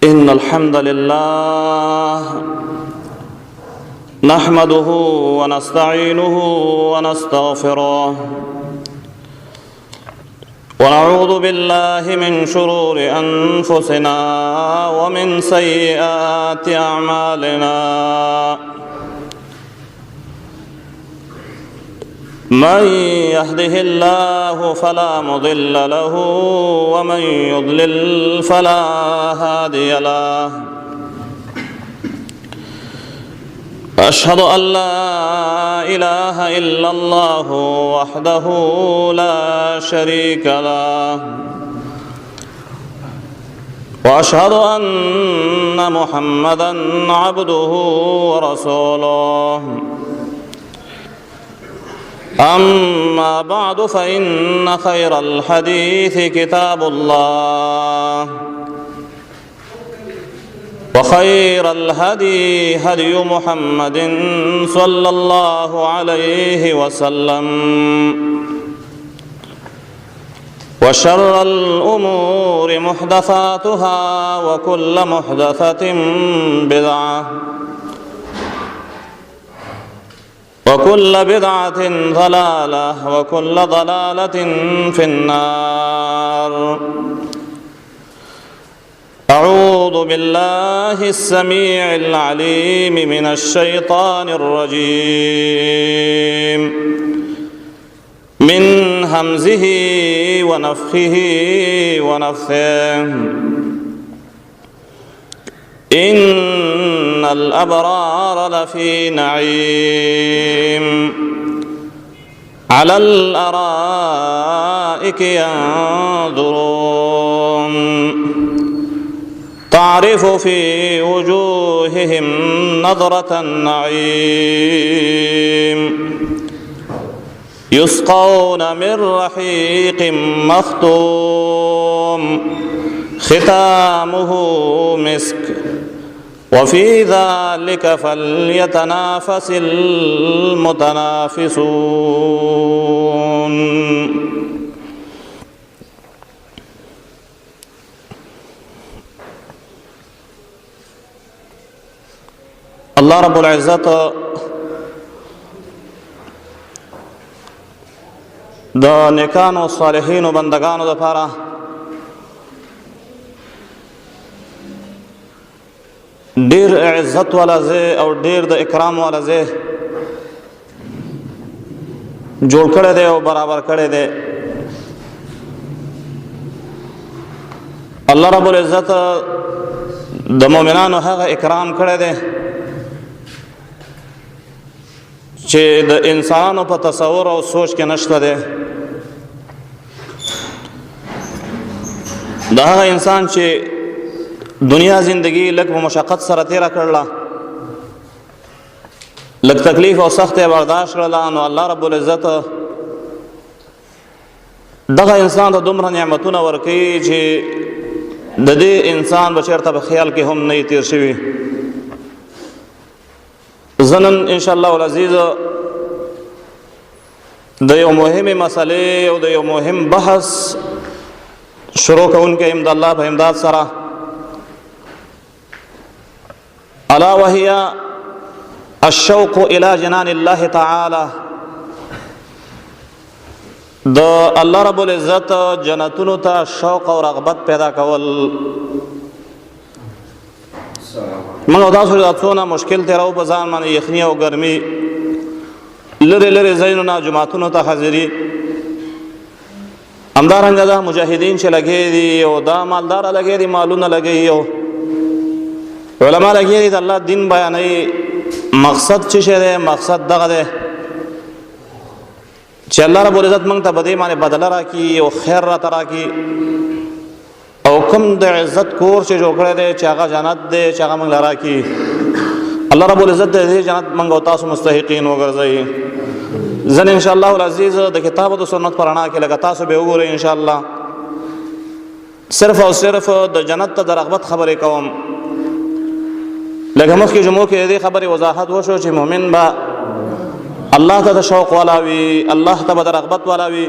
إن الحمد لله نحمده ونستعينه ونستغفره ونعوذ بالله من شرور أنفسنا ومن سيئات أعمالنا. من يهده الله فلا مضل له ومن يضلل فلا هادي له. أشهد أن لا إله إلا الله وحده لا شريك له، وأشهد أن محمدًا عبده ورسوله. أما بعد، فإن خير الحديث كتاب الله، وخير الهدي هدي محمد صلى الله عليه وسلم، وشر الأمور محدثاتها، وكل محدثة بدعة، وكل بدعة ضلالة، وكل ضلالة في النار. أعوذ بالله السميع العليم من الشيطان الرجيم، من همزه ونفخه ونفثه. إن الأبرار لفي نعيم على الأرائك ينظرون، تعرف في وجوههم نضرة النعيم، يسقون من رحيق مختوم، ختامه مسك، وفي ذلك فليتنافس المتنافسون. الله رب العزت د نیکانو صالحینو بندگانو دپاره ډیر عزت والا ځای او ډیر د اکرام والا ځای جوړ کړی دی او برابر کړی دی. الله رب العزت د مؤمنانو هغه اکرام کړی دی چې د انسانانو په تصور او سوچ کې نشته دی. د هغه انسان چې دنیا زندگی لږ په مشقت سره تیره کړله، لږ تکلیف او سخت یې برداشت کړله، نو الله رب العزت دغه انسان ته دومره نعمتونه ورکوي چې د دې انسان به چېرته په خیال کې هم نه تیر شوي. زه نن انشاءالله العزیز د یو مهمې مسلې او د یو مهم بحث شروع کوونکی یم د الله په امداد سره، الا وهي الشوق الى جنان الله تعالی. د الله رب العزت جنتونو ته شوق او رغبت پیدا کول. موږ تاسو ته څونه مشکل تیرو په ځان باندې یخني او ګرمي، لرې لرې ځایونو نه جوماتونو ته حاضري، همدارنګه دا مجاهدین چې لګې دي او دا مالداره لګې دي، مالونه لګوي او علما لګې دي د الله دین بیانوي. مقصد څه شی دی؟ مقصد دغه دی چې الله رب العزت موږ ته په دې باندې بدله راکړي او خیر راته راکړي، او کوم د عزت کور چې جوړ کړی دی چې هغه جنت دی چې هغه موږ له راکړي. الله رب العزت د دې جنت موږ او تاسو مستحقین وګرځوي. زه انشاءالله العزیز د کتاب او د سنت په رڼا کې لکه تاسو به وګورئ انشاءالله صرف او صرف د جنت ته د رغبت خبرې کوم. لکه مخکې جمعو کې د دې خبرې وضاحت وشو چې مؤمن به الله ته د شوق والا وي، الله ته به د رغبت والا وي.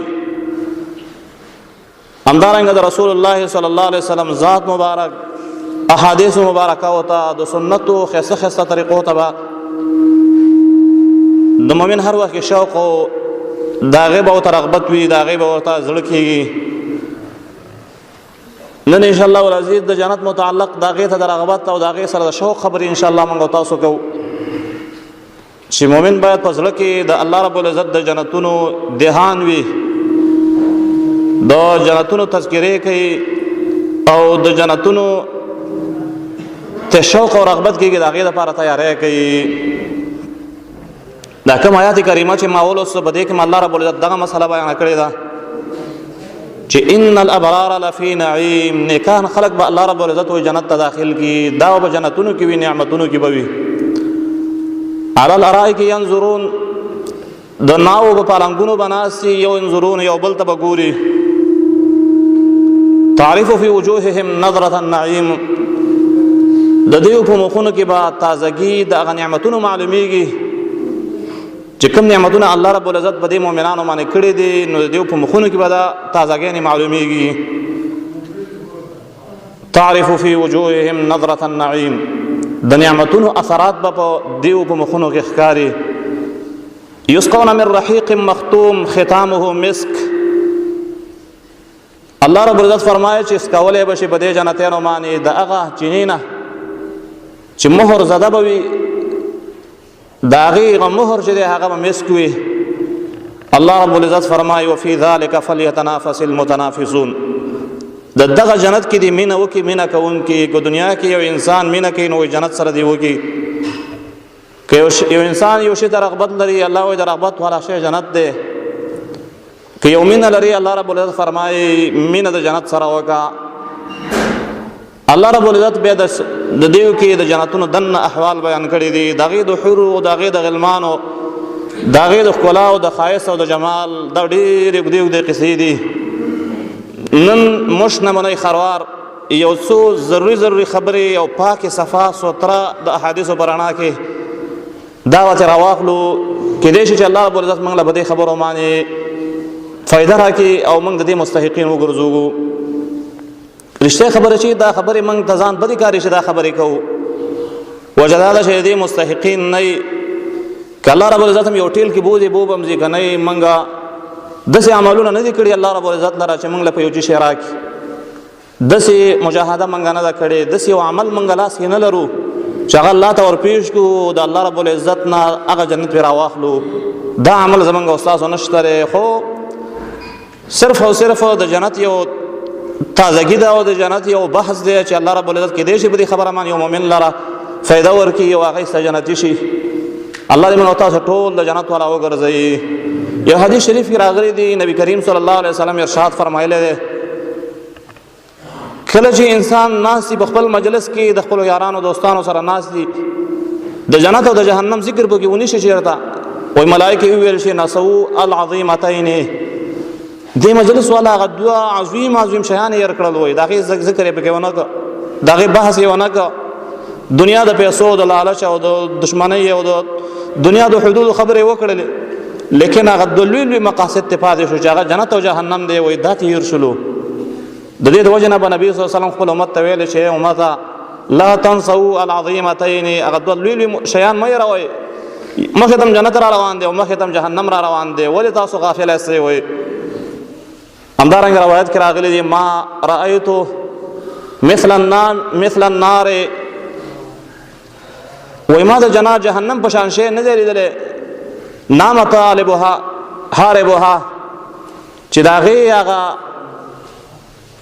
همدارنګه د رسول الله صلی الله علیه وسلم ذات مبارک احادیث مبارکه او ته د سنتو خسته خسته طریقو ته به د مؤمن هر وخت شوق او د هغې به ورته رغبت وي، د هغې به ورته زړه کېږي. نن انشاءالله العزیز د جنت متعلق د هغې ته د رغبت او د هغې سره د شوق خبرې انشاءالله موږ تاسو کوو چې مؤمن باید په زړه کې د الله رب العزت د جنتونو دهان وي، د جنتونو تذکرې کوي او د جنتونو ته شوق او رغبت کېږي، د هغې دپاره تیاری کوي. دا کوم آیات کریمه چې ما ولوسته په دې کې الله رب العزت دغه مسله بیانه کړې ده چې ان الابرار لفی نعیم، نیکان خلق به الله رب العزت وي جنت ته داخل کی، دا به جنتونو کې وي، نعمتونو کې به وي. علی الارائک ینظرون، د ناو په پالنګونو به ناست دي، یو ینظرون یو بل ته به ګوري. تعرف فی وجوههم نظرة النعیم، د دوی په مخونو کې به تازګي د هغه نعمتونو معلومیږي چې کوم نعمتونه الله رب العزت په دې مؤمنانو باندې کړي دي، نو د دوی په مخونو کې به دا تازګي معلومیږي. تعرف فی وجوههم نظرة النعیم، د نعمتونو اثرات به په دیو په مخونو کې ښکاري. یسقون من رحیق مختوم ختامه مسک، الله رب العزت فرمایي چې اسکولی به شي په دې جنتیانو باندې د هغه چینې نه چې مهر زده به وي، د هغې هغه مهر چې دی هغه به مسک وي. الله رب العزت فرمایي وفي ذلك فلیتنافس المتنافسون، د دغه جنت کې دی مینه وکړي، مینه کوونکي. که دنیا کې یو انسان مینه کوي نو جنت سره دی وکړي. که یو انسان یو شي ته رغبت لري، الله وایي د رغبت والا شی جنت دی. که یو مینه لري، الله رب العزت فرمایي مینه د جنت سره وکړه. الله رب العزت بیا د دیو کې د جنتونو دننه احوال بیان کړي دي، د هغې د حورو، د هغې د غلمانو، د هغې د ښکلا او د ښایست او د جمال، دا ډېرې اوږدې اوږدې قصې دي. نن موږ نمونی خروار یو څو ضروري خبرې او پاکې صفا سوتره د احادیثو په رڼا کې دا ورته راواخلو، کیدای شي چې الله رب العزت موږ له په دې خبرو باندې فایده راکړي او موږ د دې مستحقین وګرځوو. رښتیا خبره چې دا خبرې موږ ته ځان بدې کاري چې دا خبرې کوو، وجه دا ده چې د دې مستحقین نه یي. که الله رب العزت هم یو ټیل کې بوځي بوبم ځي، که نه یې موږ داسې عملونه نه دي کړي الله رب العزت لره چې موږ له په یو شی راکړي، داسې مجاهده موږ نه ده کړې، داسې یو عمل موږ لاس کې نه لرو چې هغه الله ته ورپېښ کړو، د الله رب العزت نه هغه جنت پرې راواخلو. دا عمل زموږ او ستاسو نشته دی، خو صرف او صرف د جنت یو تازګي ده او د جنت یو بحث دی چې الله رب العزت کیدای شي په دې خبره باندې یو مؤمن لره فایده ورکړي او هغه یې جنتي شي. الله دې موږ تاسو ټول د جنت والا وګرځوي. یو حدیث شریف کې راغلی دی، نبی کریم صلی الله علیه وسلم ارشاد فرمایلی دی کله چې انسان ناست په خپل مجلس کې د خپلو یارانو دوستانو سره ناست دي، د جنت او د جهنم ذکر پکې ونی شي چېرته، وایي ملایکې وویل شي نسو العظیمتین، دې مجلس والا هغه دوه عظیم شیان یې هېر کړل، وایي د هغې ذکر یې پکې ونه کړ، د هغې بحث یې ونه کړ. دنیا د پیسو د لالچ او د دشمنۍ او د دنیا د حدودو خبرې وکړلې، لیکن هغه د لوی لوی مقاصد ته پاتې شو چې هغه جنت او جهنم دی، وایي دا ته هېر شلو. د دې د وجې نه به نبي صلی الله علیه وسلم خپل امت ته ویلی چې امته لا تنسوا العظیمتین، هغه دوه لوی لوی شیان مه هېروئ، مخکې ته جنت را روان دی او مخکې ته جهنم را روان دی، ولې تاسو غافله یاستئ؟ وایي همدارنګه روایت کې راغلی دی ما رأیتو مثل النار، وایي ما د جهنم په شان شی نه دی لیدلی، نام طالبها حاربها، چې د هغې هغه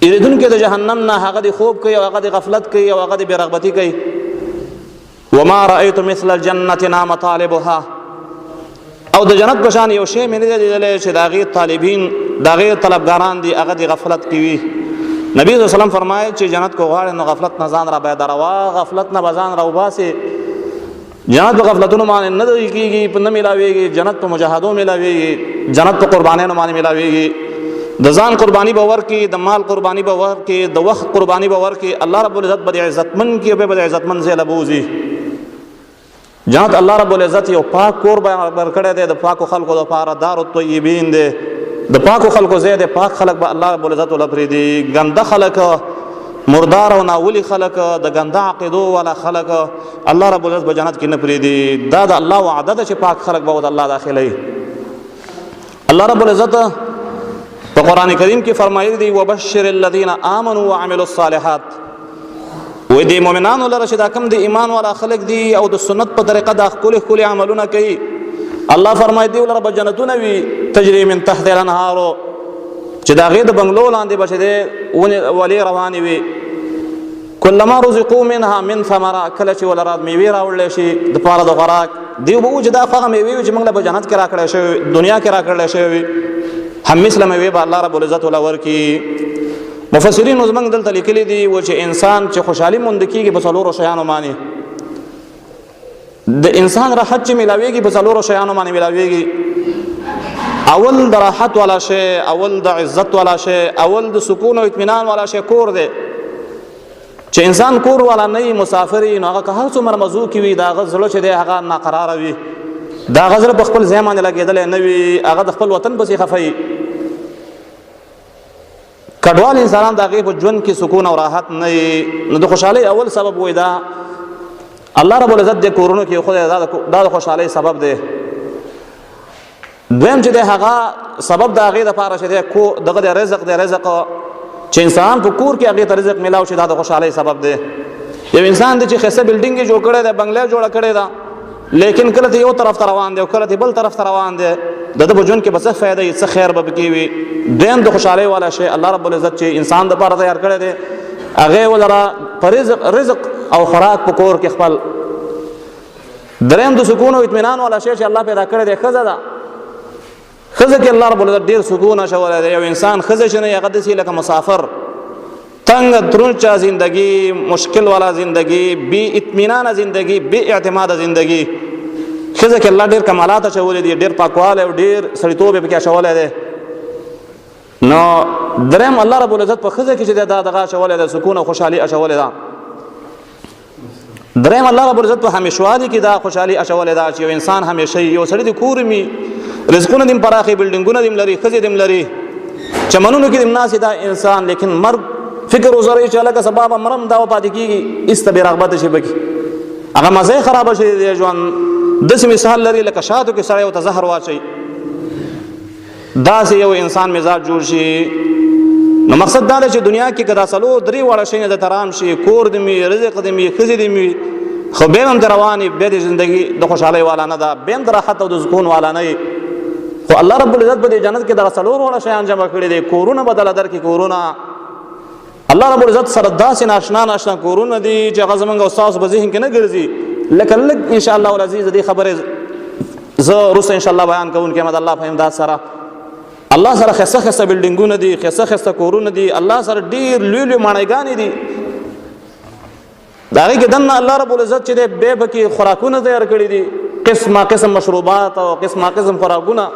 اریدونکي د جهنم نه هغه د خوب کوي او هغه د غفلت کوي او هغه د بېرغبتي کوي. وما رأیت مثل الجنة نام طالبها، او د جنت په شان یو شی مې نه دی لیدلی چې د هغې طالبین، د هغې طلبګاران دي هغه د غفلت کوي. نبي صلی الله علیه وسلم فرمایي چې جنت کو غواړې نو غفلت نه ځان را بیداروه، غفلت نه به ځان راوباسې. جنت په غفلتونو باندې نه دی کېږي، نه میلاویږي، جنت په مجاهدو میلاویږي، جنت په قربانیانو باندې میلاویږي. د ځان قرباني به ورکړي، د مال قرباني به ورکړي، د وخت قرباني به ورکړي، الله رب العزت به د عزتمن کړي او به د عزتمن ځای له بوځي. جنت الله رب العزت یو پاک کور برابر کړی دی د پاکو خلکو دپاره، دار الطیبین دی، د پاکو خلکو ځای دی، پاک خلک به الله رب العزت ولپرېږدي. ګنده خلک مردار او ناولي خلق د ګنده عقیدو والا خلق الله رب العزت په جنت کې نه پرېږدي. دا د الله وعده ده چې پاک خلق به د الله داخلوي. الله رب العزت په قرآن کریم کې فرمایلی دی وبشر الذین آمنوا وعملوا الصالحات. وې دې مؤمنانو لره چې دا کوم د ایمان والا خلق دي او د سنت په طریقه د ښکلي عملونه کوي، الله فرمایي دی ولره به جنتونه وي تجري من تحت الانهار، چې د هغې د بنګلو لاندې به چې دی ولې روانې وي. کلما رزقوا منها من ثمره، کله چې ولره میوې راوړلی شي د پاره د خوراک، دیو به و چې دا خو هغه میوې وي چې موږ له په جنت کې راکړی شوي، دنیا کې راکړلی شوي وي، هم مثله میوې به الله رب العزت له ورکړي. مفسرین زموږ دلته لیکلي دي و چې انسان چې خوشحالي موند کېږي په څلورو شیانو باندې، د انسان راحت چې میلاویږي په څلورو شیانو باندې میلاویږي. اول د راحت والا شی، اول د عزت والا شی، اول د سکون او اطمینان والا شی کور دی. چې انسان کور والا نه وي، مسافر وي، نو هغه که هر څومره مزو کې وي د هغه زړه چې دی هغه ناقراره وي، د هغه زړه په خپل ځای باندې لګېدلی نه وي، هغه د خپل وطن پسې خفه وي. کډوال انسانان د هغې په ژوند کې سکون او راحت نه وي. نو د خوشحالۍ اول سبب وایي دا الله رب العزت د کورونو کې خدای دا د خوشحالۍ سبب دی. دویم چې دی هغه سبب د هغې دپاره چې دی دغه د رزق دی، رزق چې انسان په کور کې هغې ته رزق میلاو شي، دا د خوشحالۍ سبب دی. یو انسان دی چې ښایسته بلډینګ یې جوړ کړی دی، بنګله جوړه کړې ده، لیکن کله ته یو طرف ته روان دی او کله ته بل طرف ته روان دی، د ده په ژوند کې به څه فایده وي، څه خیر به پکې وي. دویم د خوشحالۍ والا شی الله رب العزت چې انسان دپاره تیار کړی دی، هغې ولره په رزق او خوراک په کور کې خپل. دریم د سکون او اطمینان والا شی چې الله پیدا کړی دی ښځه ده. ښځه کې الله رب العزت ډېر سکون اچولی دی. یو انسان ښځه چې نه وي هغه داسې لکه مسافر، تنگ ترنچا زندگی، مشکل والا زندگی، بی اطمینان زندگی، بی اعتماد زندگی. ښځه کې الله ډېر کمالات اچولی دي، ډېر پاکوالی او ډېر سړیتوب یې پکې اچولی دی. نو دریم الله رب العزت په ښځه کې چې دی دا دغه اچولی دی، سکون او خوشحالي اچولی ده. دریم الله رب العزت په همیشوالي کې دا خوشحالي اچولی ده چې یو انسان همیشه یو سړی د کور وي، رزقونه دې پراخې، بلډینګونه دې لري، ښځې دې لري، چمنونو کې دې ناست دا انسان، لیکن مرګ فکر وزرې چې هلکه سبا به مرم دا پاتې کېږي، ایسته بې رغبته شي پکې، هغه مزه یې خرابه شي د ژوند. داسې مثال لري لکه شاتو کې سړی ورته زهر واچوي، داسې یو انسان مزاج جوړ شي. نو مقصد دا دی چې دنیا کې که دا څلور درې واړه شیونه درته رام شي، کور دې وي، رزق دې وي، ښځې دې وي، خو بیا هم ته روان یې، بیا دې زندګي د خوشحالۍ والا نه ده، بیا هم د راحت او د سکون والا نه یې. خو الله رب العزت په دې جنت کې دغه څلور واړه شیان جمع کړي دي. کورونه به دله درکړي، کورونه الله رب العزت سره داسې ناشنا کورونه دي چې هغه زموږ او ستاسو په ذهن کې نه ګرځي. لکه لږ انشاءالله العزیز د دې خبرې زه وروسته انشاءالله بیان کوونکی یم د الله په امداد سره. الله سره ښایسته ښایسته بلډینګونه دي، ښایسته ښایسته کورونه دي، الله سره ډېر لوی لوی ماڼیګانې دي. د هغې کې دننه الله رب العزت چې دی بیا پکې خوراکونه تیار کړي دي، قسمه قسم مشروبات او قسمه قسم خوراکونه.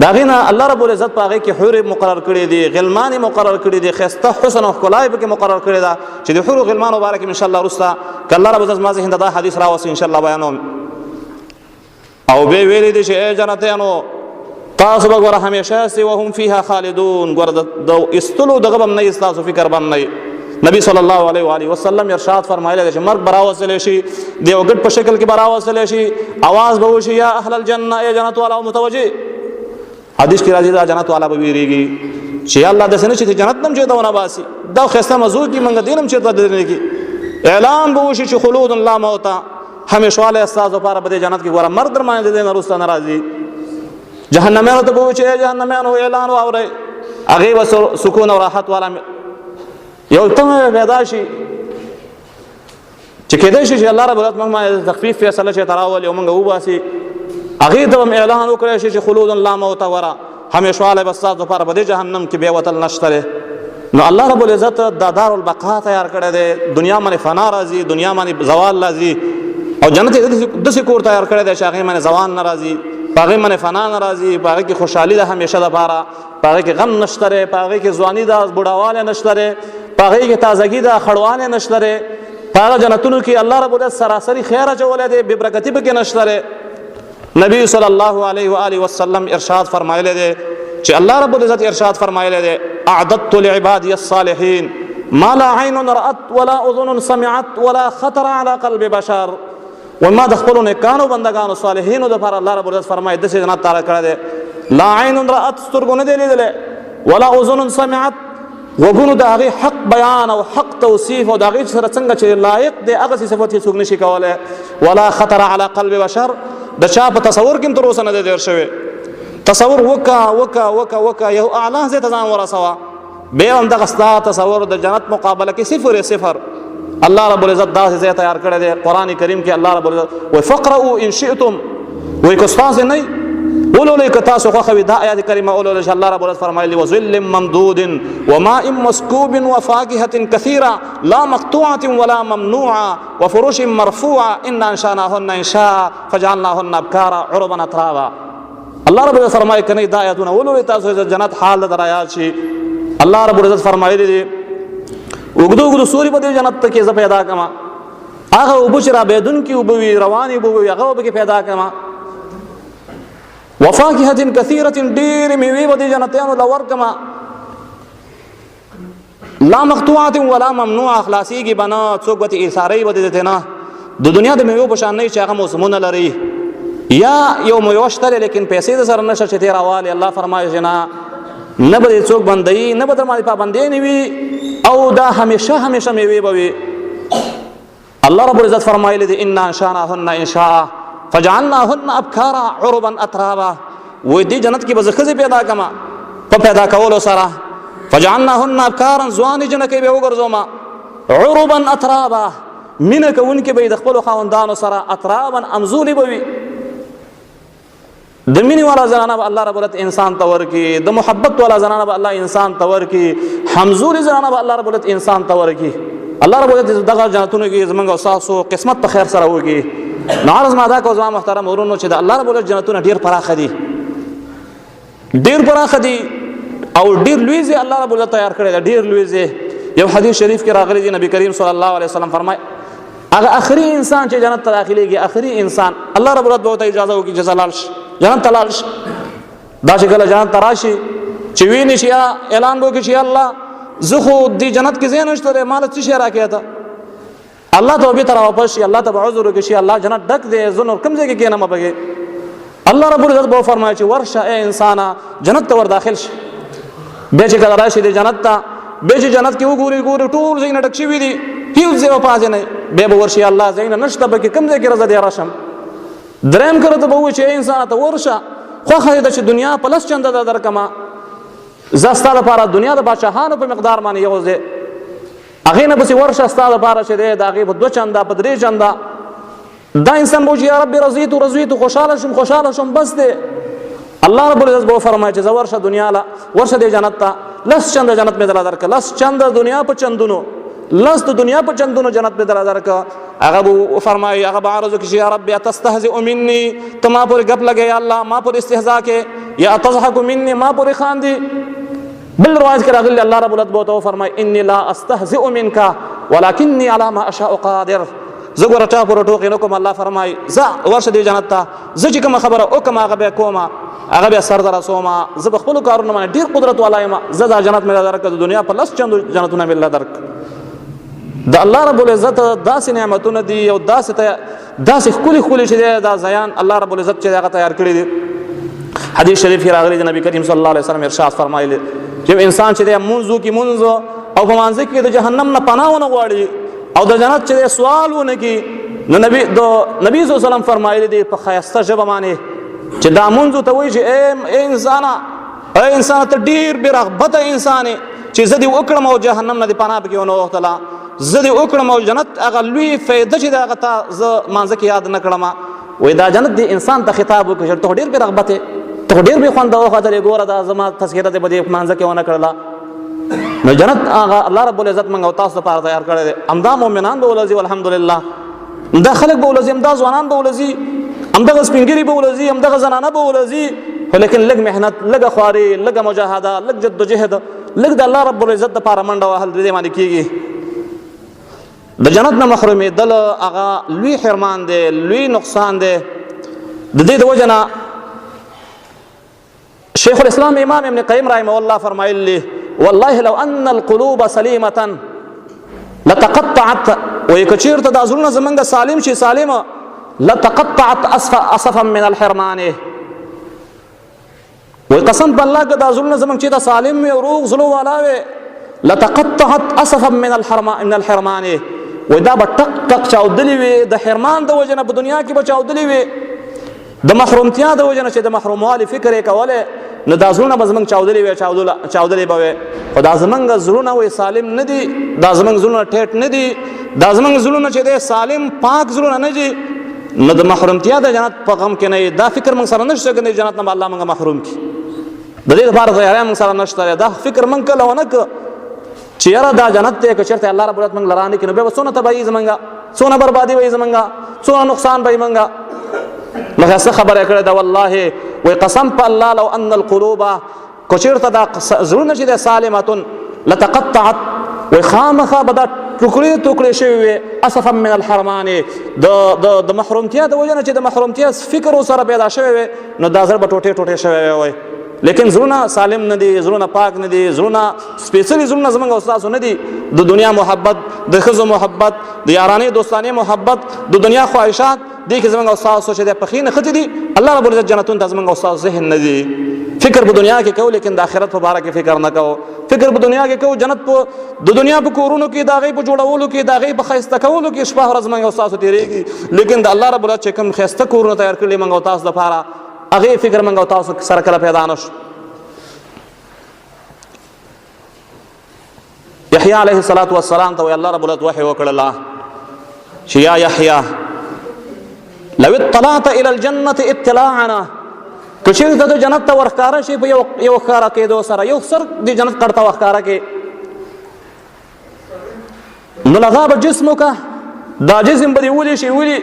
د هغې نه الله رب العزت په هغې کې حور مقرر کړي دي، غلمان مقرر کړي دي، ښایسته حسن او ښکلا یې پکې مقرر کړې ده چې د حورو غلمانو باره کې انشاءالله وروسته که الله رب العزت زما ذهن ته دا حدیث راوستي انشاءالله بیانوم. او بیا ویلی دي چې ای جنتیانو تاسو به ګوره همیشه یاستئ وهم فیها خالدون. ګوره د ایستلو دغه به هم نه وي، ستاسو فکر به هم نه وي. نبی صلی الله علیه و آله وسلم ارشاد فرمایلی دی چې مرګ به راوستلی شي، د یو ګډ په شکل کې به راوستلی شي، اواز به وشي یا اهل الجنه، ای جنت والاو متوجه. حدیث کې راځي دا جنت والا به ویریږي چې یا الله داسې نه چې جنت نه هم چېرته ونه باسي، دا ښایسته مزو کي موږ دین هم چېرته دننه کي. اعلان به وشي چې خلود لا موته، همیشوالی ستاسو لپاره په دې جنت کې. ګوره مرګ در باندې د دې نه وروسته نه راځي. جهنمیانو ته به وایي چې ای جهنمیانو اعلان واورئ، هغې به سکون او راحت والا یو تمه پیدا شي چې کېدای شي چې الله رب العزت موږ باندې تخفیف فیصله چې ته راولي او موږ وباسي. هغې ته هم اعلان وکړی شي چې خلود لا موته وره، همیشوالی به ستاسو لپاره په دې جهنم کې بیا وتل نشته دی. نو الله رب العزت دا دارالبقا تیار کړی دی. دنیا باندې فنا راځي، دنیا باندې زوال راځي، او جنت یې داسې کور تیار کړی دی چې هغې باندې زوال نه راځي، په هغې باندې فنا نه راځي، په هغې کې خوشحالي ده همیشه دپاره، په هغې کې غم نشته دی، په هغې کې ځواني ده، بوډاوالی نشته دی، په هغې کې تازګي ده، خړوالی نشته دی. په هغه جنتونو کې الله رب العزت سراسري خیر اچولی دی، بې برکتي پکې نشته دی. نبی صلی الله علیه و آله وسلم ارشاد فرمایلی دی چې الله رب العزت ارشاد فرمایلی دی اعددت لعبادی الصالحین، ما لا عین رأت ولا اذن سمعت ولا خطر على قلب بشر. وما د خپلو نیکانو بندگانو صالحینو دپاره الله رب العزت فرمایي داسې جنت تعالی کړی دی. لا عین رأت سترګو نه دی لیدلی، ولا اذن سمعت غوږونو د هغې حق بیان او حق توصیف او د هغې سره څنګه چې لایق دی هغسې صفت یې څوک نشي کولی. ولا خطر على قلب بشر، د چا په تصور کې هم تر اوسه نه دی تېر شوی. تصور وکه یو اعلی ځای ته ځان ورسوه، بیا هم دغه ستا تصور د جنت مقابله کې صفر. الله رب العزت داسې ځای تیار کړی دی قرآن کریم کې. الله رب العزت وایي فقرؤوا ان شئتم، وایي که ستاسې نه ولولئ، که تاسو خوښه وي دا آیات کریمه ولولئ چې الله رب العزت فرمایلی وظل ممدود وماء مسكوب وفاكهة كثيرة لا مقطوعة ولا ممنوعة وفرش مرفوعة إنا أنشأناهن إنشاء فجعلناهن أبكارا عربا أترابا. الله رب العزت فرمایي که نه دا آیاتونه ولولئ تاسو جنت حال در آیات شي. الله رب العزت فرمایلی دی اوږدو سوري به دې جنت ته کې زه پیدا کړم، هغه اوبه چې رابېدونکي اوبه وي، روانې اوبه وي، هغه به کې پیدا کړم. وفاکهة کثیرة، ډېرې میوې به دې جنتیانو له ورکړم. لا مقطوعة ولا ممنوعة، خلاصېږي به نه، څوک به ترې ایثاروي به دې نه. د دنیا د میوو په شان نه چې هغه موسمونه لري، یا یو میوه شته لیکن پیسې د سره نشته چې ترې راوالي. الله فرمایي چې نه به دې څوک بندوي، نه به در باندې پابندۍ نه وي، او دا همیشه میوې به وي. الله رب العزت فرمایلی دی انا انشأناهن انشاء فجعلناهن ابکارا عربا اترابا. وایي دې جنت کې به زه ښځې پیدا کړم په پیدا کولو سره. فجعلناهن ابکارا، ځوانې جنکۍ به یې وګرځوم. عربا اترابا، مینه کوونکې به یې د خپلو خاوندانو سره. اترابا، امزولې به وي. د مینې والا زنانه به الله رب العزت انسان ته ورکړي، د محبت والا زنانه به الله انسان ته ورکړي، همزولې زنانه به الله رب العزت انسان ته ورکړي. الله رب العزت دغه جنتونو کې زموږ او ستاسو قسمت په خیر سره وکړي. نو عرض ما دا کوم زما محترم ورونو چې د الله رب العزت جنتونه ډېر پراخه دي، ډېر پراخه دي او ډېر لوی ځای الله رب العزت تیار کړی دی، ډېر لوی ځای. یو حدیث شریف کې راغلی دی، نبی کریم صلی الله علیه وسلم فرمایي هغه آخري انسان چې جنت ته داخلېږي، آخري انسان الله رب العزت به ورته اجازه وکړي چې لاړ شي جنت ته لاړ شي. دا چې کله جنت ته راشي چې ویني شي اعلان به وکړي چې الله زه خو دې جنت کې ځای نشته دی، ما له څه شی راکړی ته. الله ته به تر واپس شي، الله ته به عذر وکړي چې الله جنت ډک دی، زه نور کوم ځای کې کښېنم پکې. الله رب العزت به فرمایي چې ورشه ای انسانه جنت ته ور داخل شي. بیا چې کله راشي د جنت ته، بیا چې جنت کې وګوري ټول ځایونه ډک شوي دي، هیڅ ځای به پاتې نه وي. بیا به ورشي الله ځایونه نشته پکې، کوم ځای کې زه دې راشم. دریم کله ته به ووایي چې ای انسانه ته ورشه، خوښه دې ده چې دنیا په لس چنده ده درکړمه، زه ستا لپاره دنیا د باچاهانو په مقدار باندې یو ځای، هغې نه پسې ورشه ستا لپاره چې دی د هغې په 2 چنده په 3 چنده. دا انسان به وایي یا رب رضیتو خوشحاله شم بس دی. الله رب العزت به وفرمایي چې زه ورشه دنیا له، ورشه دې جنت ته، 10 چنده جنت مې درله درکړه، 10 چنده دنیا په چندونو، 10 د دنیا په چندونو جنت مې درله درکړه. هغه به وفرمایي، هغه به عرض وکړي چې یا رب اتستهزئ مني، ته ما پورې ګپ لګې یا الله، ما پورې استهزا کې، یا تضحک مني، ما پورې خاندي. بل روایت کې راغلی الله رب العزت به ورته وفرمایي اني لا استهزئ منك ولكني على ما اشاء قادر. زه ګوره چا پورې ټوکې نه کوم. الله فرمایي ځه ورشه دې جنت ته، زه چې کومه خبره وکړم هغه به کوم، هغه بیا سر ته رسوم. زه په خپلو کارونو باندې ډېر قدرت والا یم. زه دا جنت مې درکړه، د دنیا په 10 چندو جنتونه مې درکړه. د الله رب العزت داسې نعمتونه دي او داسې ښکلي چې دی دا ځایان الله رب العزت چې هغه تیار کړي دي. حدیث شریف کې راغلی دی، نبی کریم صلی الله علیه وسلم ارشاد فرمایلی چې انسان چې دی مونځ وکړي مونځ او په مانځه کې د جهنم نه پناه ونه غواړي او د جنت چې دی سوال ونه کړي، نو نبی صلی الله علیه وسلم فرمایلی دی په ښایسته ژبه باندې چې دا مونځ ته وایي چې ای انسانه ته ډېر بې رغبته انسان یې چې زه دې وکړم او جهنم نه دې پناه پکې ونه وغوښتله، زه دې وکړم او جنت هغه لوی فایده چې د هغه ته زه مانځه کې یاد نه کړم. وایي دا جنت دې انسان ته خطاب وکړي چې ته خو ډېر بې رغبت یې، ته خو ډېر بې خونده وختلې، ګوره دا زما تذکره دې به دې مانځه کې ونه کړله. نو جنت هغه الله رب العزت موږ او تاسو لپاره تیار کړی دی. همدا مؤمنان به ولځي الحمدلله، همدا خلک به ولځي، همدا ځوانان به ولځي، همدغه سپین ږیري به ولځي، همدغه زنانه به ولځي، خو لیکن لږ محنت، لږه خواري، لږه مجاهده، لږ جدوجهد، لږ د الله رب العزت دپاره منډه وهل د دې باندې کېږي. د جنت نه محرومېدل هغه لوی حرمان دی، لوی نقصان دی. د دې د وجه نه شیخ الاسلام امام ابن قیم رحمه الله فرمایلی والله لو ان القلوب سلیمة لتقطعت وای کچیرته دا زړونه زمونږ سالم شي سالمه لتقطعت اسفا من الحرمان وای قسم په الله که دا زړونه زمونږ چې دا سالم وي او روغ زړه والا وي لتقطعت اسفا من الحرمان وای دا به ټک ټک چاودلي وي د حرمان د وجې نه په دنیا کې به چاودلي وي د محرومتیا د وجې نه چې د محروموالي فکر یې کولی نو دا زړونه به زمونږ چاودلي وي چاودلي به وي خو دا زمونږ زړونه وایي سالم نه دي دا زمونږ زړونه ټیټ نه دي دا زمونږ زړونه چې دی سالم پاک زړونه نه دي نو د محرومتیا د جنت په غم کې نه دا فکر موږ سره نشته که جنت نه به الله موږ محروم کړي د دې لپاره تیاری موږ سره نشته دا فکر موږ کله ونه کړه چې یاره دا جنت دی که چېرته الله رب العزت موږ لرانه کړي نو بیا به څونه تباهي زمونږ څونه بربادي وي زمونږ څونه نقصان به وي موږ نو ښایسته خبره یې کړې ده والله وایي قسم په الله لو ان القلوب که چېرته دا زړونه چې دی سالمتون لتقطعت وایي خامخا به دا ټوکړې ټوکړې شوي وي اسفا من الحرمان د محرومتیا د وجې نه چې د محرومتیا فکر ورسره پیدا شوی وي نو دا زړه به ټوټې ټوټې شوی وي لیکن زړونه سالم نه دي زړونه پاک نه دي زړونه سپېڅلي زړونه زموږ او ستاسو نه دي د دنیا محبت د ښځو محبت د یارانې دوستانې محبت د دنیا خواهشات دې کې زموږ او ستاسو چې دی پخې نښتې دي الله رب العزت جنتونو ته زموږ او ستاسو ذهن نه دي فکر په دنیا کې کوو لیکن د آخرت په باره کې فکر نه کوو فکر په دنیا کې کوو جنت په د دنیا په کورونو کې د هغې په جوړولو کې د هغې په ښایسته کولو کې شپه ورځ موږ او ستاسو تېرېږي لیکن د الله رب العزت چې کوم ښایسته کورونه تیار کړي موږ او تاسو دپاره هغې فکر موږ او تاسو سره کله پیدا نه شو یحیی علیه الصلاة والسلام ته وایي الله رب العزت وحی وکړله چې یا یحیی لو اطلعت الى الجنة اطلاعنا که چېرته ته جنت ته ورښکاره شي په یو ښکاره کېدو سره یو سر د جنت کړ ته ورښکاره کې نو لغاب جسمک دا جسم به دې ولي شي ولي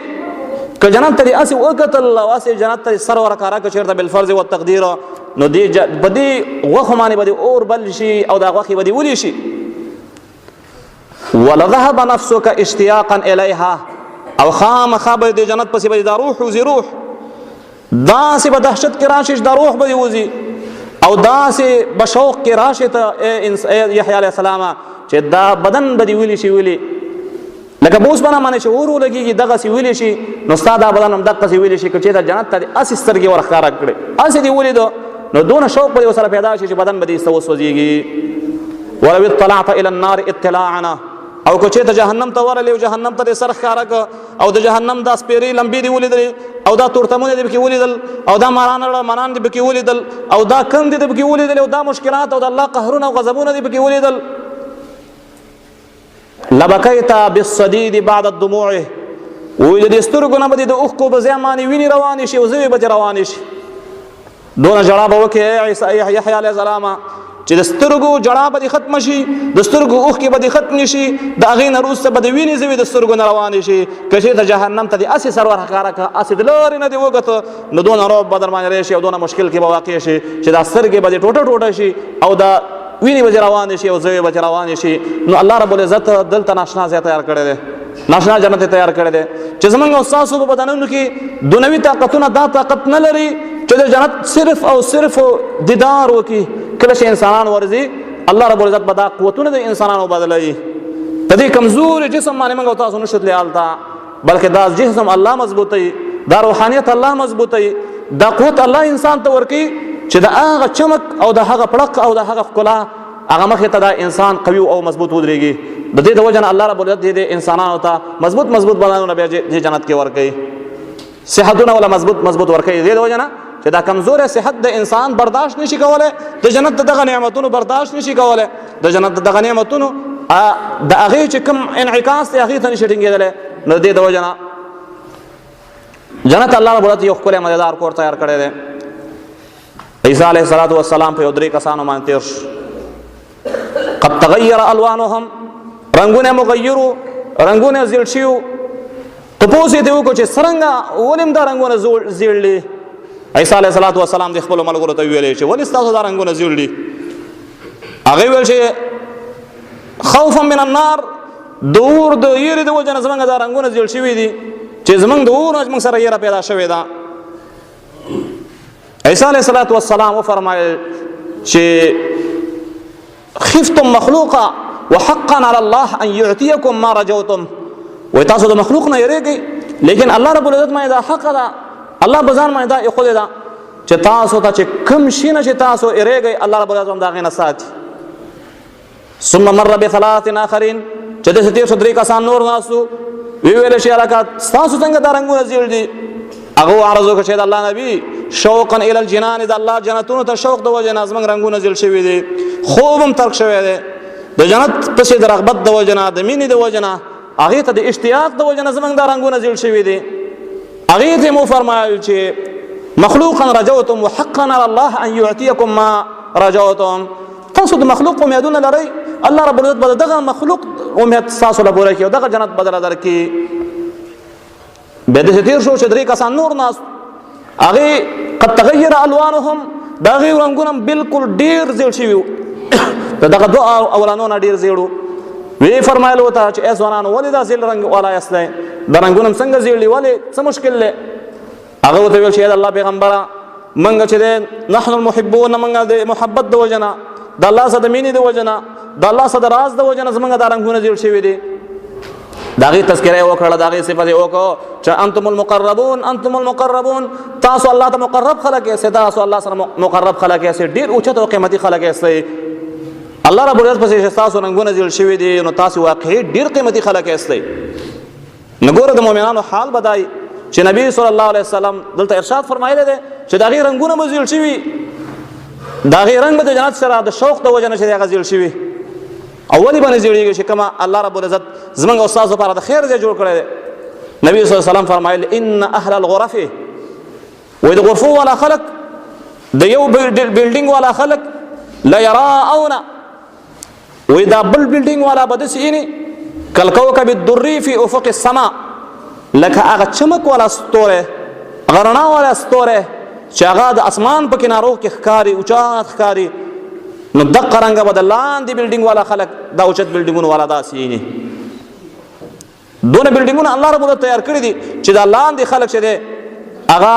که جنت ته دې هسې وکتل او هسې جنت ته سر ورښکاره که چېرته بالفرض والتقدیر نو په دې غوښو باندې به دې اور بل شي او دا غوښې به دې ولي شي ولذهب نفسك اشتیاقا الیها او خامخا به د جنت پسې به دا روح وځي روح داسې به دهشت کې راشي دا روح به دې وځي او داسې به شوق کې راشي ته یحیی علیه السلام چې دا بدن به دې ویلی شي ویلي لکه بوس بنا باندې چې اور ولګېږي دغسې ویلی شي نو ستا دا بدن هم دقسې ویلی شي که چېرته جنت ته دې هسې سترګې ورښکاره کړې هسې دې ولیده نو دونه شوق به دې ورسره پیدا شي چې بدن به دې وسوځېږي ولو اطلعت الى النار اطلاعنا او که چېرته جهنم ته ورغلی او جهنم ته دې سر ښکاره کړه او د جهنم دا سپېرې لمبې دې ولیدلې او دا تورتمونه دې پکې ولیدل او دا ماران دې پکې ولیدل او دا کندې دې پکې ولیدلې او دا مشکلات او د الله قهرونه او غضبونه دې پکې ولیدل لبکیت بالصدید بعد الدموع وایي د دې سترګو نه به دې د اوښکو په ځای باندې وینې روانې شي او زوی به دې روانې شي دونه ژړا به وکړې یحیی علیه السلام چې د سترګو جړا به دې ختمه شي د سترګو اوښکې به دې ختمې شي د هغې نه وروسته به د وینې زوی د سترګو نه روانې شي که چېرته جهنم ته دې هسې سر ورښکاره کړه هسې د لارې نه دې وکته نو دونه رعب به در باندې راشي او دونه مشکل کې به واقع شي چې دا سترګې به دې ټوټه ټوټه شي او دا وینې به دې روانې شي او زوی به دې روانې شي نو الله رب العزت دلته ناشنا ځای تیار کړی دی ناشنا جنت تیار کړی دی چې زموږ او ستاسو په بدنونو کې دنیوي طاقتونه دا طاقت نه لري چې د جنت صرف او صرف دیدار وکړي کله چې انسانان ورځي الله رب العزت به دا قوتونه د انسانانو بدلوي د دې کمزوري جسم باندې موږ او تاسو نشو تللی هلته بلکې دا جسم الله مضبوطوي دا روحانیت الله مضبوطوي دا قوت الله انسان ته ورکوي چې د هغه چمک او د هغه پړق او د هغه ښکلا هغه مخې ته دا انسان قوي او مضبوط ودرېږي د دې د وجه نه الله رب العزت دې انسانانو ته مضبوط بدنونه بیا دې جنت کې ورکوي صحتونه ولا مضبوط ورکوي دې د وجه نه چې دا کمزوری صحت د انسان برداشت نشي کولی د جنت دغه نعمتونو برداشت نشي کولی د جنت دغه نعمتونو د هغې چې کوم انعکاس دی هغې ته نشي ټینګېدلی نو د دې د وجه نه جنت الله رب العزت یو ښکلی مزېدار کور تیار کړی دی عیسی علیه الصلاة والسلام په یو 3 کسانو باندې تېر شو قد تغیر الوانهم رنګونه مغیرو رنګونه زیړ شوي تپوس یې ته وکړو چې څرنګه ولې دا رنګونه زیړ دي عیسی علیه الصلاة والسلام د خپلو ملګرو ته ویلی چې ولې ستاسو دا رنګونه زیړ دي هغې ویل چې خوفا من النار د اور د یېرې د وجه نه زموږ دا رنګونه زیړ شوي دي چې زموږ د اور نه زموږ سره یېره پیدا شوې ده عیسی علیه الصلاة والسلام وفرمایل چې خفتم مخلوقه وحقا على الله ان يعطيكم ما رجوتم. وای تاسو د مخلوق نه یریږئ لیکن الله رب العزت باندې دا حق ده، الله بزان باندې دا ایښودې ده چې تاسو ته چې کوم شي نه چې تاسو یریږئ الله رب العزت هم د هغې نه ساتي. ثم مر بثلاث آخرین چې داسې تېر شو 3 کسان نور ناستو، وی ویل شي هلکه ستاسو څنګه دا رنګونه زیړ دي؟ هغه عرض وکړه چې د الله نبي شوقا الی الجنان، د الله جنتونو ته شوق د وجې نه زموږ رنګونه زیړ شوي دي، خوب هم ترک شوی دی د جنت پسې د رغبت د وجې نه، د مینې د وجې نه، هغې ته د اشتیاق د وجې نه زموږ دا رنګونه زیړ شوي دي. هغې ته مو فرمایل چې مخلوقا رجوتم وحقا على الله ان يعطيكم ما رجوتم. تاسو د مخلوق امیدونه لرئ، الله رب العزت به دغه مخلوق امید ستاسو له پوره کړي او دغه جنت بدله درکړي. بیا داسې تېر شو چې 3 کسان نور ناست، هغې قد تغیر الوانهم، د هغې رنګونه بلکل ډېر زیړ شوي وو، د دغه 2 اولانو نه ډېر زیړ وو. وی فرمایل ورته چې ای ځوانانو ولې دا زیړ رنګ والا یاست؟ دا رنګونه هم څنګه زیړ دي، ولې څه مشکل دی؟ هغه ورته ویل چې ای د الله پیغمبره موږ چې دی نحن المحبون، موږ د محبت د وجې نه، د الله سره د مینې د وجې نه، د الله سره د راز د وجې نه زموږ دا رنګونه زیړ شوي دي. د هغې تذکره یې وکړله، د هغې صفت یې وکړو چې انتم المقربون انتم المقربون، تاسو الله ته مقرب خلک یاستئ، تاسو الله سره مقرب خلک یاستئ، ډېر اوچت او قیمتي خلک یاستئ. الله رب العزت پسې چې ستاسو رنګونه زیړ شوي دي نو تاسو واقعي ډېر قیمتي خلک یاستئ. نو ګوره د مؤمنانو حال به دی چې نبي صلی الله علیه وسلم دلته ارشاد فرمایلی دی چې د هغې رنګونه به زیړ شوي، د هغې رنګ به د جنت سره د شوق د وجې نه چې دی هغه زیړ شوي. او ولې باندې زیړېږي چې کومه الله رب العزت زموږ او ستاسو لپاره د خیر ځای جوړ کړی دی. نبي صلی الله علیه وسلم فرمایل ان اهل الغرف، وایي د غرفو والا خلک، د یو بلډینګ والا خلک لیراؤن، وایي دا بل بلډینګ والا به داسې ویني کالکوکب الدري فی افق السما، لکه هغه چمک والا ستوری، هغه رڼا والا ستوری چې هغه د اسمان په کنارو کې ښکاري، اوچات ښکاري. نو دغه رنګه به د لاندې بلډینګ والا خلک دا اوچت بلډینګونو والا داسې ویني. دونه بلډینګونه الله رب العزت تیار کړي دي چې دا لاندې خلک چې دی هغه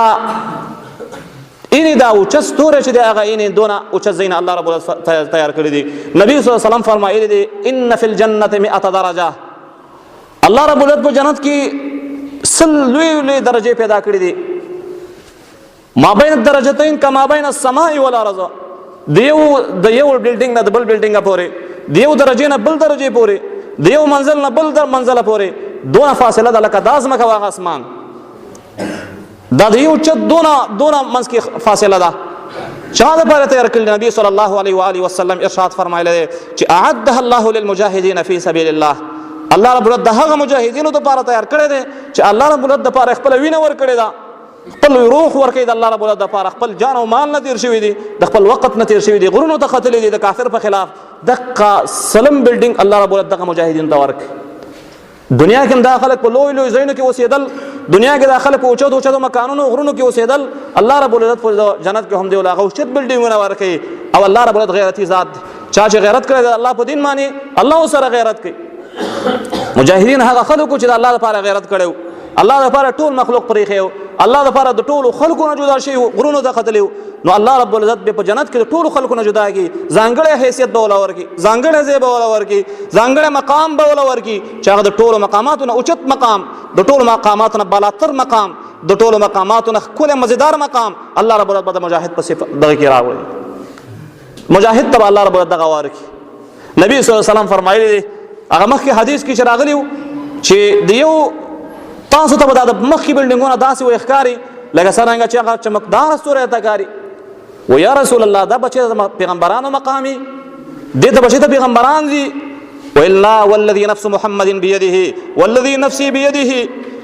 اینې دا اوچت ستوری چې دی هغه اینې دونه اوچت ځایونه الله رب العزت تیار کړي دي. نبي صلی الله علیه وسلم فرمایلی دی ان فی الجنة 100 درجه، الله رب العزت په جنت کې 100 لوی درجې پیدا کړي دي. ما بین الدرجتین کما بین السماء والارض، د یو بلډینګ نه د بل بلډینګ پورې، د یو درجې نه بل درجې پورې، د یو منزل نه بل منزله پورې دونه فاصله ده لکه دا ځمکه واغه اسمان. دا د یو چت دونه منځ کې فاصله ده. چا دپاره تیار کړي؟ نبي صلی الله علیه و آله وسلم ارشاد فرمایلی دی چې اعدها الله للمجاهدین فی سبیل الله، الله رب العزت د هغه مجاهدینو دپاره تیار کړی دی چې الله رب العزت دپاره خپله وینه ورکړې ده، خپل روح ورکړي د الله رب العزت دپاره، خپل جان او مال نه تیر شوي دي، د خپل وخت نه تیر شوي دي، غرونو ته ختلي دي د کافر په خلاف. دغه سلم بلډینګ الله رب العزت دغه مجاهدینو ته ورکړي. دنیا کې هم دا خلک په لوی لوی ځایونو کې اوسېدل، دنیا کې دا خلک په اوچتو اوچتو مکانونو غرونو کې اوسېدل، الله رب العزت په جنت کې هم دی هغه اوچت بلډینګونه ورکوي. او الله رب العزت غیرتي ذات، چا چې غیرت کړی د الله په دین باندې الله ورسره غیرت کوي. مجاهدین هغه خلک چې د الله لپاره غیرت کړی و، الله لپاره ټول مخلوق پرېښی و، الله لپاره د ټولو خلکو نه جدا شوي و، غرونو ته ختلي و. نو الله رب العزت به په جنت کې د ټولو خلکو نه جدا کړي، ځانګړی حیثیت به وله ورکړي، ځانګړی ځای به وله ورکړي، ځانګړی مقام به وله ورکړي چې هغه د ټولو مقاماتو نه اوچت مقام، د ټولو مقاماتو نه بالاتر مقام، د ټولو مقاماتو نه ښکلی مزیدار مقام الله رب العزت به د مجاهد په صفت دغه کې راوړي. مجاهد ته به الله رب العزت دغه ورکړي. نبي صلی الله علیه وسلم فرمایلی دی هغه مخکې حدیث کې چې راغلی و چې د یو تاسو ته به دا د مخکې بلډینګونه داسې وایي ښکاري لکه څرنګه چې هغه چمکداره ستوری ته ښکاري. و یا رسول الله دا بچې د پیغمبرانو مقامي، دې ته بچې ته پیغمبران دي. والا والذي نفس محمد بيده والذي نفسي بيده،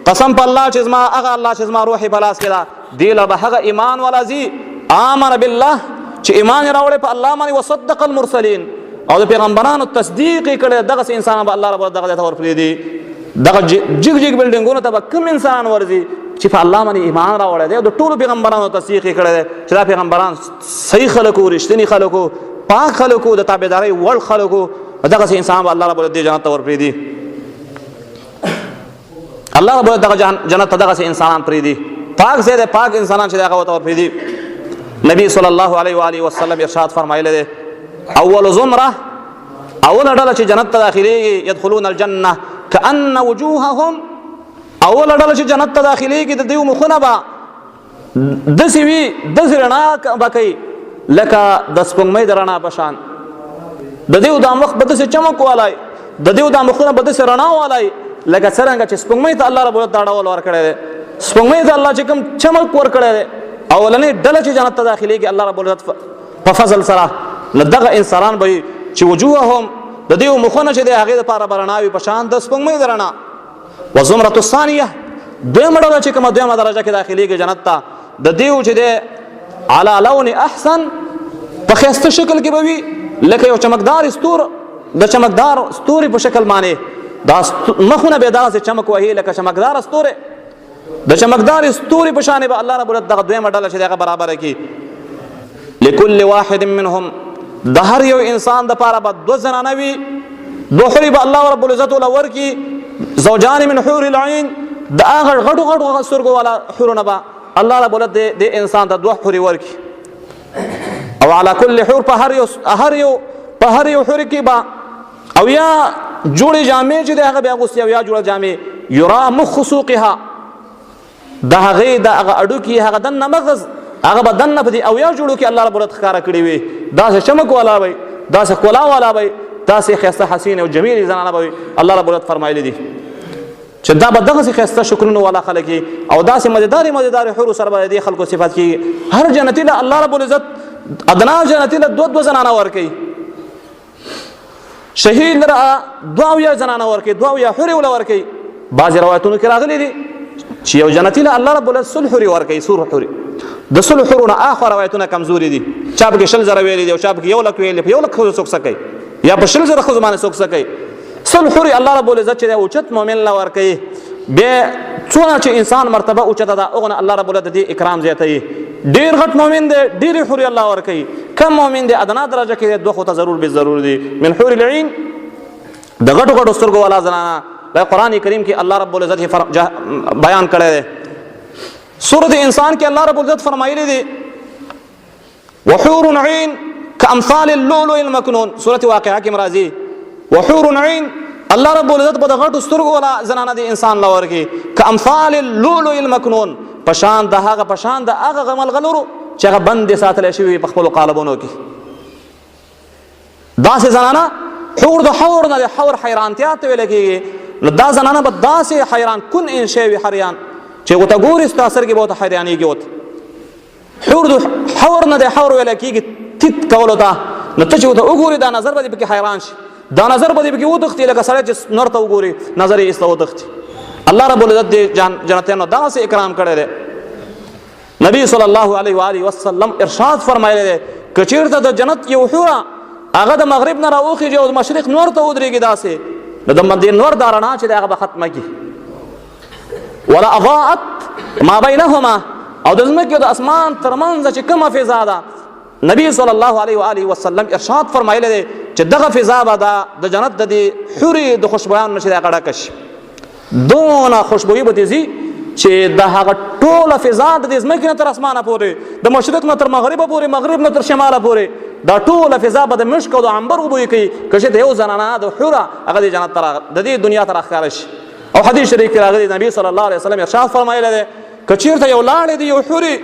قسم په الله چې زما هغه الله چې زما روح په لاس کې ده، دې له به هغه ایمان والا ځي آمن بالله چې ایمان یې راوړی په الله باندې، وصدق المرسلین، او د پیغمبرانو تصدیق یې کړی. دغسې انسان به الله رب دغه ځای ته ورپرېږدي. دغه جګ جګ بلډینګونو ته به کوم انسان ورځي چې په الله باندې ایمان راوړی دی او د ټولو پیغمبرانو تصدیق یې کړی دی چې دا پیغمبران صحیح خلک وو، رښتیني خلک وو، پاک خلک وو، د تابعدارۍ وړ خلک وو. دغسې انسان به الله رب العزت دې جنت ته ورپرېږدي. الله رب العزت دغه جنت ته دغسې انسانان پرېږدي، پاک ځای دی، پاک انسانان چې دی هغه ورته ورپرېږدي. نبي صلی الله علیه و آله وسلم ارشاد فرمایلی دی اول زمره اوله ډله چې جنت ته داخليږي يدخلون الجنه كأن وجوههم اوله ډله چې جنت ته داخليږي د دې مخونه به داسې وي داسې رڼا به کوي لکه د سپوږمۍ د رڼا په شان د دې د مخ به داسې چمک والی د دې د مخونه به داسې رڼا والی لکه څرنګه چې سپوږمۍ ته الله رب العزت دا ډول ورکړی دی سپوږمۍ ته الله چې کوم چمک ورکړی دی اولنۍ ډله چې جنت ته داخليږي الله رب العزت په فضل سره له دغه انسانان به چې وجوههم د دې مخونه چې د هغې دپاره به رڼا وي په شان د سپوږمۍ د رڼا وزمرة الثانیه دویمه ډله چې کومه دویمه درجه کې داخليږي جنت ته د دې چې دی على لون احسن په ښایسته شکل کې به وي لکه یو چمکدار د چمکدار ستوري په شکل باندې دا مخونه به داسې چمک وهي لکه چمکدار ستوري د چمکدار ستوري په شان به الله رب العزت دغه دویمه ډله چې دی هغه برابره کړي لكل واحد منهم د هر یو انسان دپاره به دوه زنانه وي دوه حورې به الله رب العزت له ورکړي زوجان من حور العین د هغه غټو غټو سترګو والا حورونه به الله رب العزت د انسان ته دوه حورې ورکړي او على كل حور په هر یو حور کې به او یا جوړې جامې چې د هغه به اغوستي او یا جوړه جامې یرا مخ سوقها د هغې د هغه اډوکي هغه دننه مغز هغه به دننه په دې او یا جوړو کې الله رب العزت ښکاره کړي وي داسې چمک والا وي داسې ښکلا والا وي داسې ښایسته حسین او جمیلې زنانه به وي الله رب العزت فرمایلی دي چې دا به دغسې ښایسته شکلونو والا خلک وي او داسې مزیدارې حورو سره به د دې خلکو صفات کېږي هر جنتي له الله رب العزت ادنا جنتي له دوه زنانه ورکوي شهید لره دوه زنانه ورکوي دوه حورې وله ورکوي بعضې روایتونو کې راغلي دي چې یو جنتي له الله رب العزت 100 حورې ورکوي 100 حورې د 100 حورو نه اخوا روایتونه کمزوري دي چا پکې 100 زره ویلي دي او چا پکې 1 لک ویلي په 1 لک ښځو څوک څه کوي یا په 100 زره ښځو باندې څوک څه کوي 100 حورې الله رب العزت چې دی اوچت مؤمن له ورکوي بیا څونه چې انسان مرتبه اوچته ده هغه الله رب العزت دې اکرام زیاتوي ډېر غټ مؤمن دی ډېرې حورې الله ورکوي کم مؤمن دی ادنا درجه کې دی دوه خو ته ضرور به ضرور دي من حور العین د غټو غټو سترګو والا زنانه د قرآن کریم کې الله رب العزت بیان کړی دی سورة انسان کې الله رب العزت فرمایلی دی وحور عین كامثال اللؤلؤ المكنون سورة واقعه کې مرضی وحور عین الله رب العزت په د غټو سترګو والا زنانه دی انسان له ورکړي كامثال اللؤلؤ المكنون پشان د هغه ملغلرو چې هغه بندې ساتلی شوي په خپلو قالبونو کې داسې زنانه حور د حور نه د حور حیرانتیا ته ویل کېږي دا زنانه به داسې حیران کن انشی وي حریان چې ورته ګورې ستا سترګې به ورته حیرانېږي ورته حور د حور نه د حور ویل کېږي تیت کولو ته نو ته چې ورته وګورې دا نظر به دې پکې حیران شي دا نظر به دې پکې ودښتي لکه سړی چې نور ته وګوري نظر یې ایسته ودښتي الله رب العزت دې جنتیانو دغسې اکرام کړی دی نبی صلی الله علیه و آله وسلم ارشاد فرمایلی دی که چېرته د جنت یو حوره هغه د مغرب نه راوخیږي او د مشرق نور ته ودرېږي داسې نو د نور دا رڼا چې دی هغه به ختمه کړي ولا اضاءت ما بینهما او د ځمکې او د اسمان ترمنځ چې کومه فضا ده نبی صلی الله علیه و آله وسلم ارشاد فرمایلی دی چې دغه فضا به د جنت د دې حورې د خوشبویانو نه چې دی هغه ډکه شي دونه خوشبویي به دې ځي چې د هغه ټوله فضا د دې ځمکې نه تر اسمانه پورې د مشرق نه تر مغربه پورې مغرب نه تر شماله پورې دا ټوله فضا به د مشک او د عنبر بوی کوي که چې د یو زنانه د حوره هغه د جنت د دې دنیا ته راښکاره شي او حدیث شریف کې راغلی نبی صلی الله علیه وسلم ارشاد فرمایلی دی که چېرته یو لاړې د یو حورې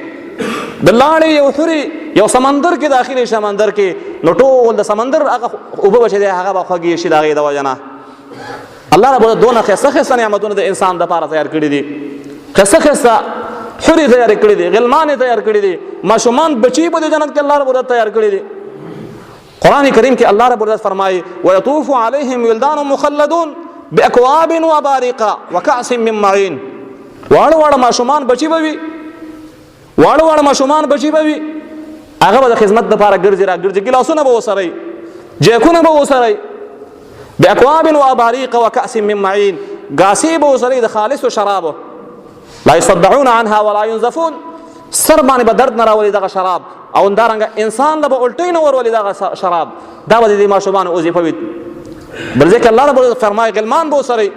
د لاړې یو حورې یو سمندر کې داخلي سمندر کې نو ټول د سمندر هغه اوبه به چې دی هغه به خوږې شي د هغې د وجه نه الله رب العزت دونه ښایسته نعمتونه د انسان دپاره تیار کړي دي ښایسته حورې تیار کړي دي غلمان یې تیار کړي دي ماشومان بچي په دې جنت کې الله رب العزت تیار کړي دي قرآن کریم کې الله رب العزت فرمایي ويطوف عليهم ولدان مخلدون باكواب واباريق وكأس من معين واړه واړه ماشومان بچي به وي هغه به د خدمت دپاره ګرځي را ګرځي ګیلاسونه به ورسره وي جیکونه به ورسره وي باكواب واباريق وكأس من معين ګاسې به ورسره وي د خالصو شرابو لا يصدعون عنها ولا ينزفون سر باندې به درد نه راولي دغه شراب او همدارنګه انسان له به الټۍ نه ورولي دغه شراب دا به د دې ماشومانو وظیفه وي بل ځکه الله رب العزت فرمایي غلمان به ورسره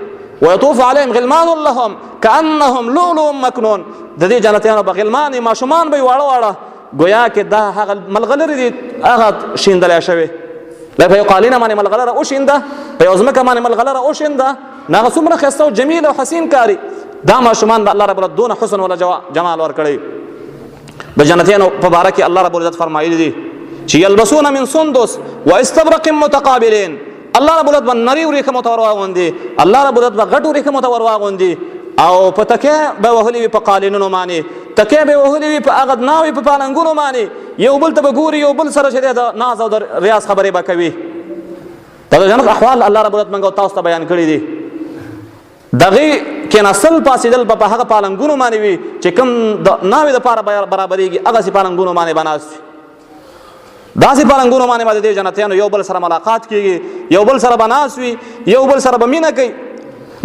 ويطوف عليهم غلمان لهم كأنهم لؤلؤ مكنون د دې جنتیانو به غلمان ماشومان به واړه واړه ګویا کې دا هغه ملغلرې دي هغه شیندلی شوې په یو قالینه باندې ملغلره وشینده په یو ځمکه باندې ملغلره وشینده نو هغه څومره ښایسته او جمیل او حسین کاري. دا ماشومان د الله رب العزت دونه حسن ولا جمال ورکړی. د جنتیانو په باره کې الله رب العزت فرمایلی دي چې یلبسون من سندس و استبرق متقابلین. الله رب العزت به نري وریښم ورته ورواغوندي، الله رب العزت به غټ وریښم ورته ورواغوندي او په تکیه به وهلي وي په قالینونو باندې، تکیه به وهلي وي په هغه ناوې په پالنګونو باندې، یو بل ته به ګوري، یو بل سره چې دی د ناز او د ریاض خبرې به کوي. دا د جنت احوال الله رب العزت موږ او تاسو ته بیان کړي دي. دغې کېناستل پاسېدل به په هغه پالنګونو باندې وي چې کوم د ناوې دپاره برابرېږي، هغسې پالنګونو باندې به ناست وي. داسې پالنګونو باندې به د دې جنتیانو یو بل سره ملاقات کېږي، یو بل سره به ناست وي، یو بل سره به مینه کوي.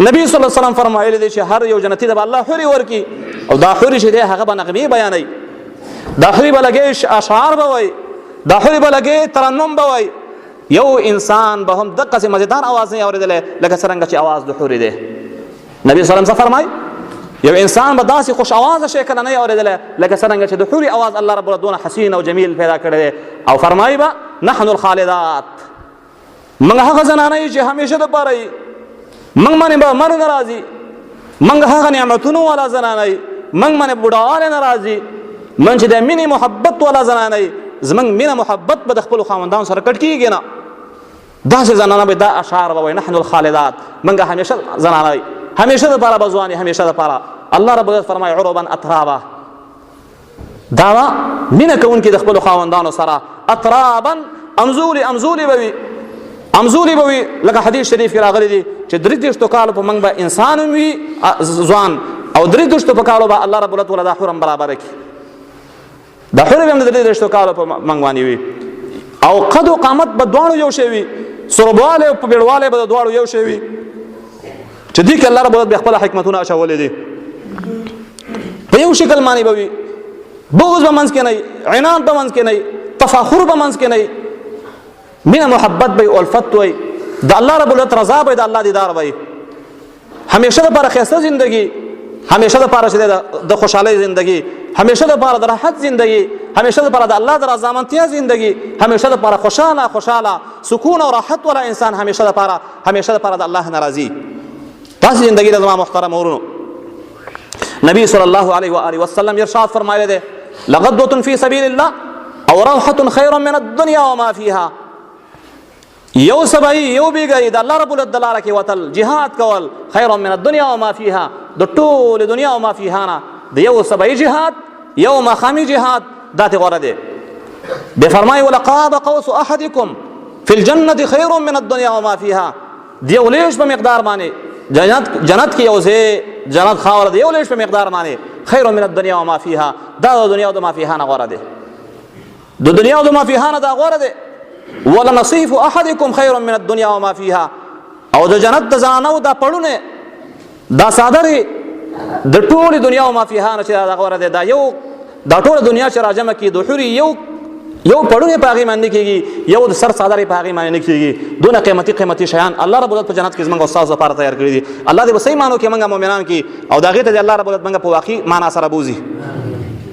نبی صلی الله علیه وسلم فرمایلی دی چې هر یو جنتي ته به الله حورې ورکړي او دا حورې چې دی هغه به نغمې بیانوي، دا حورې به لګې اشعار به وایي، دا حورې به لګې ترنم به وایي. یو انسان به هم دقسې مزېدار اواز نه اورېدلی لکه څرنګه چې اواز د حورې دی. نبی صلی الله علیه وسلم فرمایي یو انسان به داسې خوش اوازه شی کله نه اورېدلی لکه څرنګه چې د حورې اواز الله رب العزت دونه حسین او جمیل پیدا کړی دی. او فرمایي به نحن الخالدات، موږ هغه زنانه یو چې همیشه دپاره یي، موږ باندې به مرګ نه راځي، موږ هغه نعمتونو والا زنانه یي، موږ باندې بوډاوالی نه راځي، موږ چې د مینې محبت والا زنانه یي، زموږ مینه محبت به د خپلو خاوندانو سره کټ کېږي نه. داسې زنانه به دا اشعار به وایي نحن الخالدات، موږ همیشه زنانه یي، همیشه دپاره به ځوان یي، همیشه دپاره. الله رب العزت فرمایي عربا اترابا، دا مینه کوونکي د خپلو خاوندانو سره. اترابا امزولي به وي، امزولي به وي لکه حدیث شریف کې راغلی دی چې 33 کالو په موږ به انسان هم وي ځوان او 33 په کالو به الله رب العزت ولدا حرم برابر کړي. دا حرم هم د 33 کالو په موږ باندې وي او قد او قامت به دواړو یو شی وي، سربوالی او په بیړوالی به د دواړو یو شی وي چې دې کې الله رب العزت خپل حکمتونه اچولي دي. په یو شکل باندې به وي، بغض به منځ کې نه وي، عناد به منځ کې نه وي، تفاخر به منځ کې نه وي، مینه محبت به وي، الفت وي، د الله رب العزت رضا به، د الله دیدار به، همیشه دپاره ښایسته زندګي، همیشه دپاره چې د خوشحالۍ زندګي، همیشه دپاره د راحت زندګي، همیشه دپاره د الله د رضامندتیا زندګي، همیشه دپاره خوشحاله سکون او راحت والا انسان، همیشه دپاره د الله ناراضي. داسې زندګي ده زما محترم ورونو. نبی صلی الله علیه و آله وسلم ارشاد فرمایلی دی لغدوة فی سبیل الله او روحة خیر من الدنیا وما فیها. یو سبایی یو بیګی د الله رب العزت د لاره کې وتل، جهاد کول، خیر من الدنیا وما فیها، د ټولې دنیا وما فیها نه د یو سبایی جهاد، یو ماښامي جهاد دا ترې غوره دی. بیا فرمایي ولقاب قوس احدکم فی الجنة خیر من الدنیا وما فیها. د یو لیش په مقدار باندې جنت کې یو ځای جنت خاوره د یو لیش په مقدار باندې خیر من الدنیا وما فیها، دا د دنیا او د ما فیها نه غوره دی، د دنیا او د ما فیها نه دا غوره دی. ولنصیف احدکم خیر من الدنیا وما فیها، او د جنت د زنانو دا پړونه دا څادرې د ټولې دنیا او ما فیها نه چې دا غوره دی. دا ټوله دنیا چې راجمع کړي د حورې یو پړونې په هغې باندې نه کېږي، یو د سر څادرې په هغې باندې نه کېږي. دونه قیمتي شیان الله رب العزت په جنت کې زموږ او ستاسو لپاره تیار کړي دي. الله دې په صحیح معنو کې موږ مؤمنان کړي او د هغې ته دې الله رب العزت موږ په واقعي معنا سره بوځي.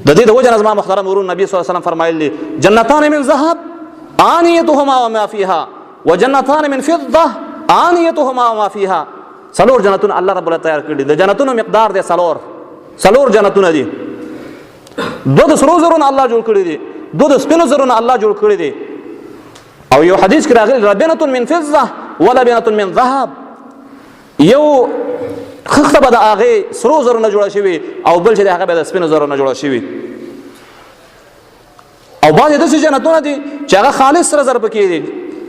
د دې د وجه نه زما محترم ورون نبي صلی الله علیه وسلم فرمایلی دي جنتان من ذهب آنیتهما وما فیها وجنتان من فضة آنیتهما وما فیها. څلور جنتونه الله رب العزت تیار کړي دي. د جنتونو مقدار دی څلور جنتونه دي. دو د سرو زرونه الله جوړ کړي دي، دو د سپینو زرونه الله جوړ کړي دي. او یو حدیث کې راغلی لبنة من فضة ولبنة من ذهب، یو خښته به د هغې سرو زرو نه جوړه شوي او بل چې د هغه به د سپینو زرو نه جوړه شوي. او بعضې داسې جنتونه دي چې هغه خالص سره زر پکې دي.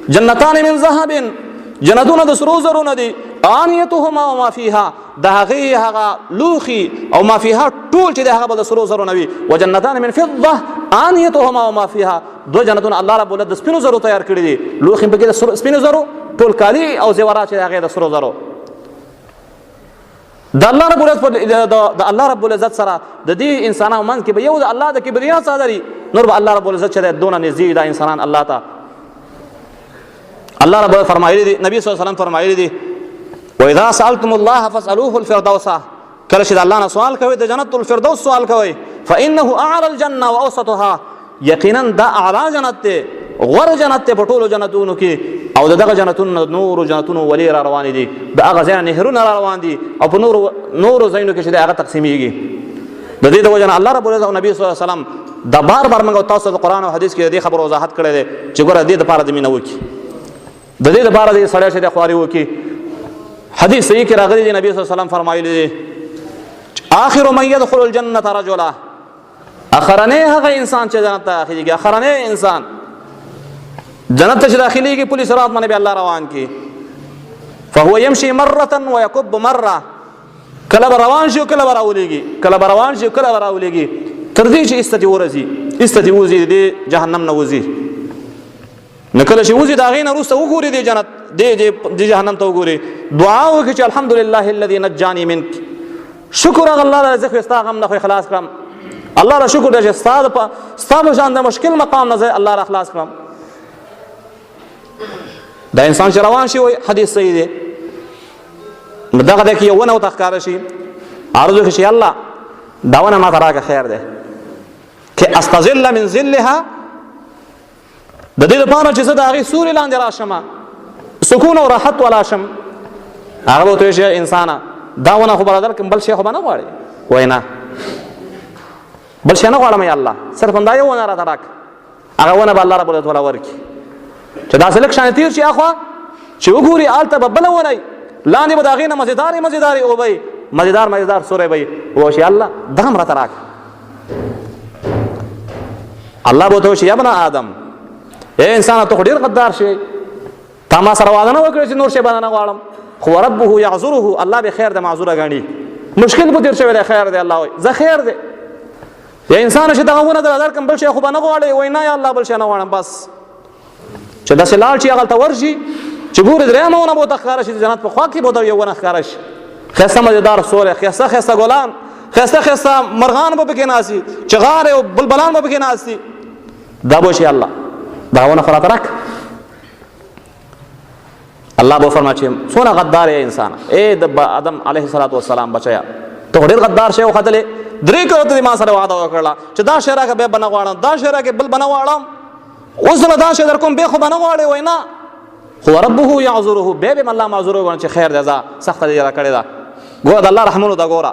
جنتان من ذهب، جنتونه د سرو زرو نه دي، آنیتهما وما فیها، د هغې هغه لوښي او ما فیها ټول چې د هغه به د سرو زرو نه وي. وجنتان من فضة آنیتهما وما فیها، دو جنتونه الله رب العزت د سپینو زرو تیار کړي دي، لوښي پکې د سپینو زرو، ټول کالي او زیورات چې د هغې د سرو زرو. د الله رب العزت سره د دې انسانانو منځ کې به یو د الله د کبریا څادري، نور به الله رب العزت چې دی دونه نږدې دا انسانان الله ته. الله رب العزت فرمایلی دی، نبی صلی الله علیه وسلم فرمایلی دی واذا سألتم الله فاسألوه الفردوس، کله چې د الله نه سوال کوئ د جنت الفردوس سوال کوئ، فانه اعلى الجنه واوسطها، یقینا دا اعلی جنت دی غوره جنت ته په ټولو جنتونو کې او دغه جنتونو نور جنتونو ولی را روان دي د هغه ځای نهرونه را روان دي او په نورو ځایونو کې چې هغه تقسیمیږي. د دې د وجه نه الله رب العزت او نبی صلی الله علیه وسلم دا بار بار موږ تاسو د قرآن او حدیث کې دې خبرو وضاحت کړی دی چې ګوره دې دپاره د مینه وکړي، د دې دپاره د سړی چې د خواري وکړي. حدیث صحیح کې راغلی دی، نبی صلی الله علیه وسلم فرمایلی دی آخر من يدخل الجنة رجلا، اخرنی هغه انسان چې جنت ته داخليږي، اخرنی انسان جنت ته چې داخليږي پولیس رات باندې به الله روان کی فهو يمشي مرة ويكب مرة، کله به روان شي کله به راولېږي، کله به روان شي کله به راولېږي، تر دې چې استتی ورځي استتی وځي د جهنم نه وځي. نو کله چې وځي د هغې نه وروسته وګوري د جنت د جهنم ته وګوري، دعا وکړي چې الحمدلله الذي نجاني منک، شکر هغه الله له زه خو ستا غم نه خو خلاص کړم، الله له شکر دی چې ستا په شان د مشکل مقام نه زه الله را خلاص کړم. دا انسان چې روان شي وایي حدیث صحیح دی، نو دغه دی کې یو ونه ورته ښکاره شي، عرض وکړي چې الله دا ونه ما ته راکړه خیر دی که استظل من ظلها، د دې لپاره چې زه د هغې سوري لاندې راشم سکون او راحت ولا شم. هغه به ورته وایي چې انسانه دا ونه خو به درکړم بل شی خو به نه غواړې؟ وایي نه بل شی نه غواړم یا الله، صرف همدا یو ونه راته راکړه. هغه ونه به الله رب العزت وله ورکړي چې داسې لږ شانې تېر شي اخوا چې وګوري هلته به بله ونه لاندې به د هغې نه مزېدارې اوبه وي، مزېدار سوری به وي، وایي چې الله دا هم راته راکړه. الله به ورته وایي چې یا ابن آدم، ای انسانه ته خو ډېر غدار شوی، تا ما سره وعده نه وکړې چې نور شی به نه غواړم، خو ربه یعذره، الله به خیر د معذوره ګڼي، مشکل به تېر شوی دی خیر دی، الله وایي زه خیر دی. یا انسان چې دغه ونه درکړم بل شی خو به نه غواړې؟ وایي نه یا الله بل شی نه غواړم. بس چې داسې لاړ شي هغلته ورشي چې ګورې درېیمه ونه به ورته ښکاره شي، د جنت په خوا کې به ورته یو ونه ښکاره شي، ښایسته مزېدار سوری، ښایسته ګلان، ښایسته مرغان به پکې ناستي، چغارې او بلبلان به پکې ناستي. دا به شي الله دا ونه خو راته راکړه. الله به فرمایي چې څونه غدار یې انسان، ای د آدم علیه السلام بچیا ته خو ډېر غدار شی وختلې، درې کاله ته ما سره وعده وکړله چې دا شی راکړه بیا به نه غواړم، دا شی راکړې بل به نه غواړم، اوس زه دا شی در کوم بیا خو به نه غواړې؟ وایي نه خو ربه یعذره، بیا به م الله معذور وګڼم چې خیر دی ځه سخته دې راکړې ده. ګوره د الله رحمونو ته ګوره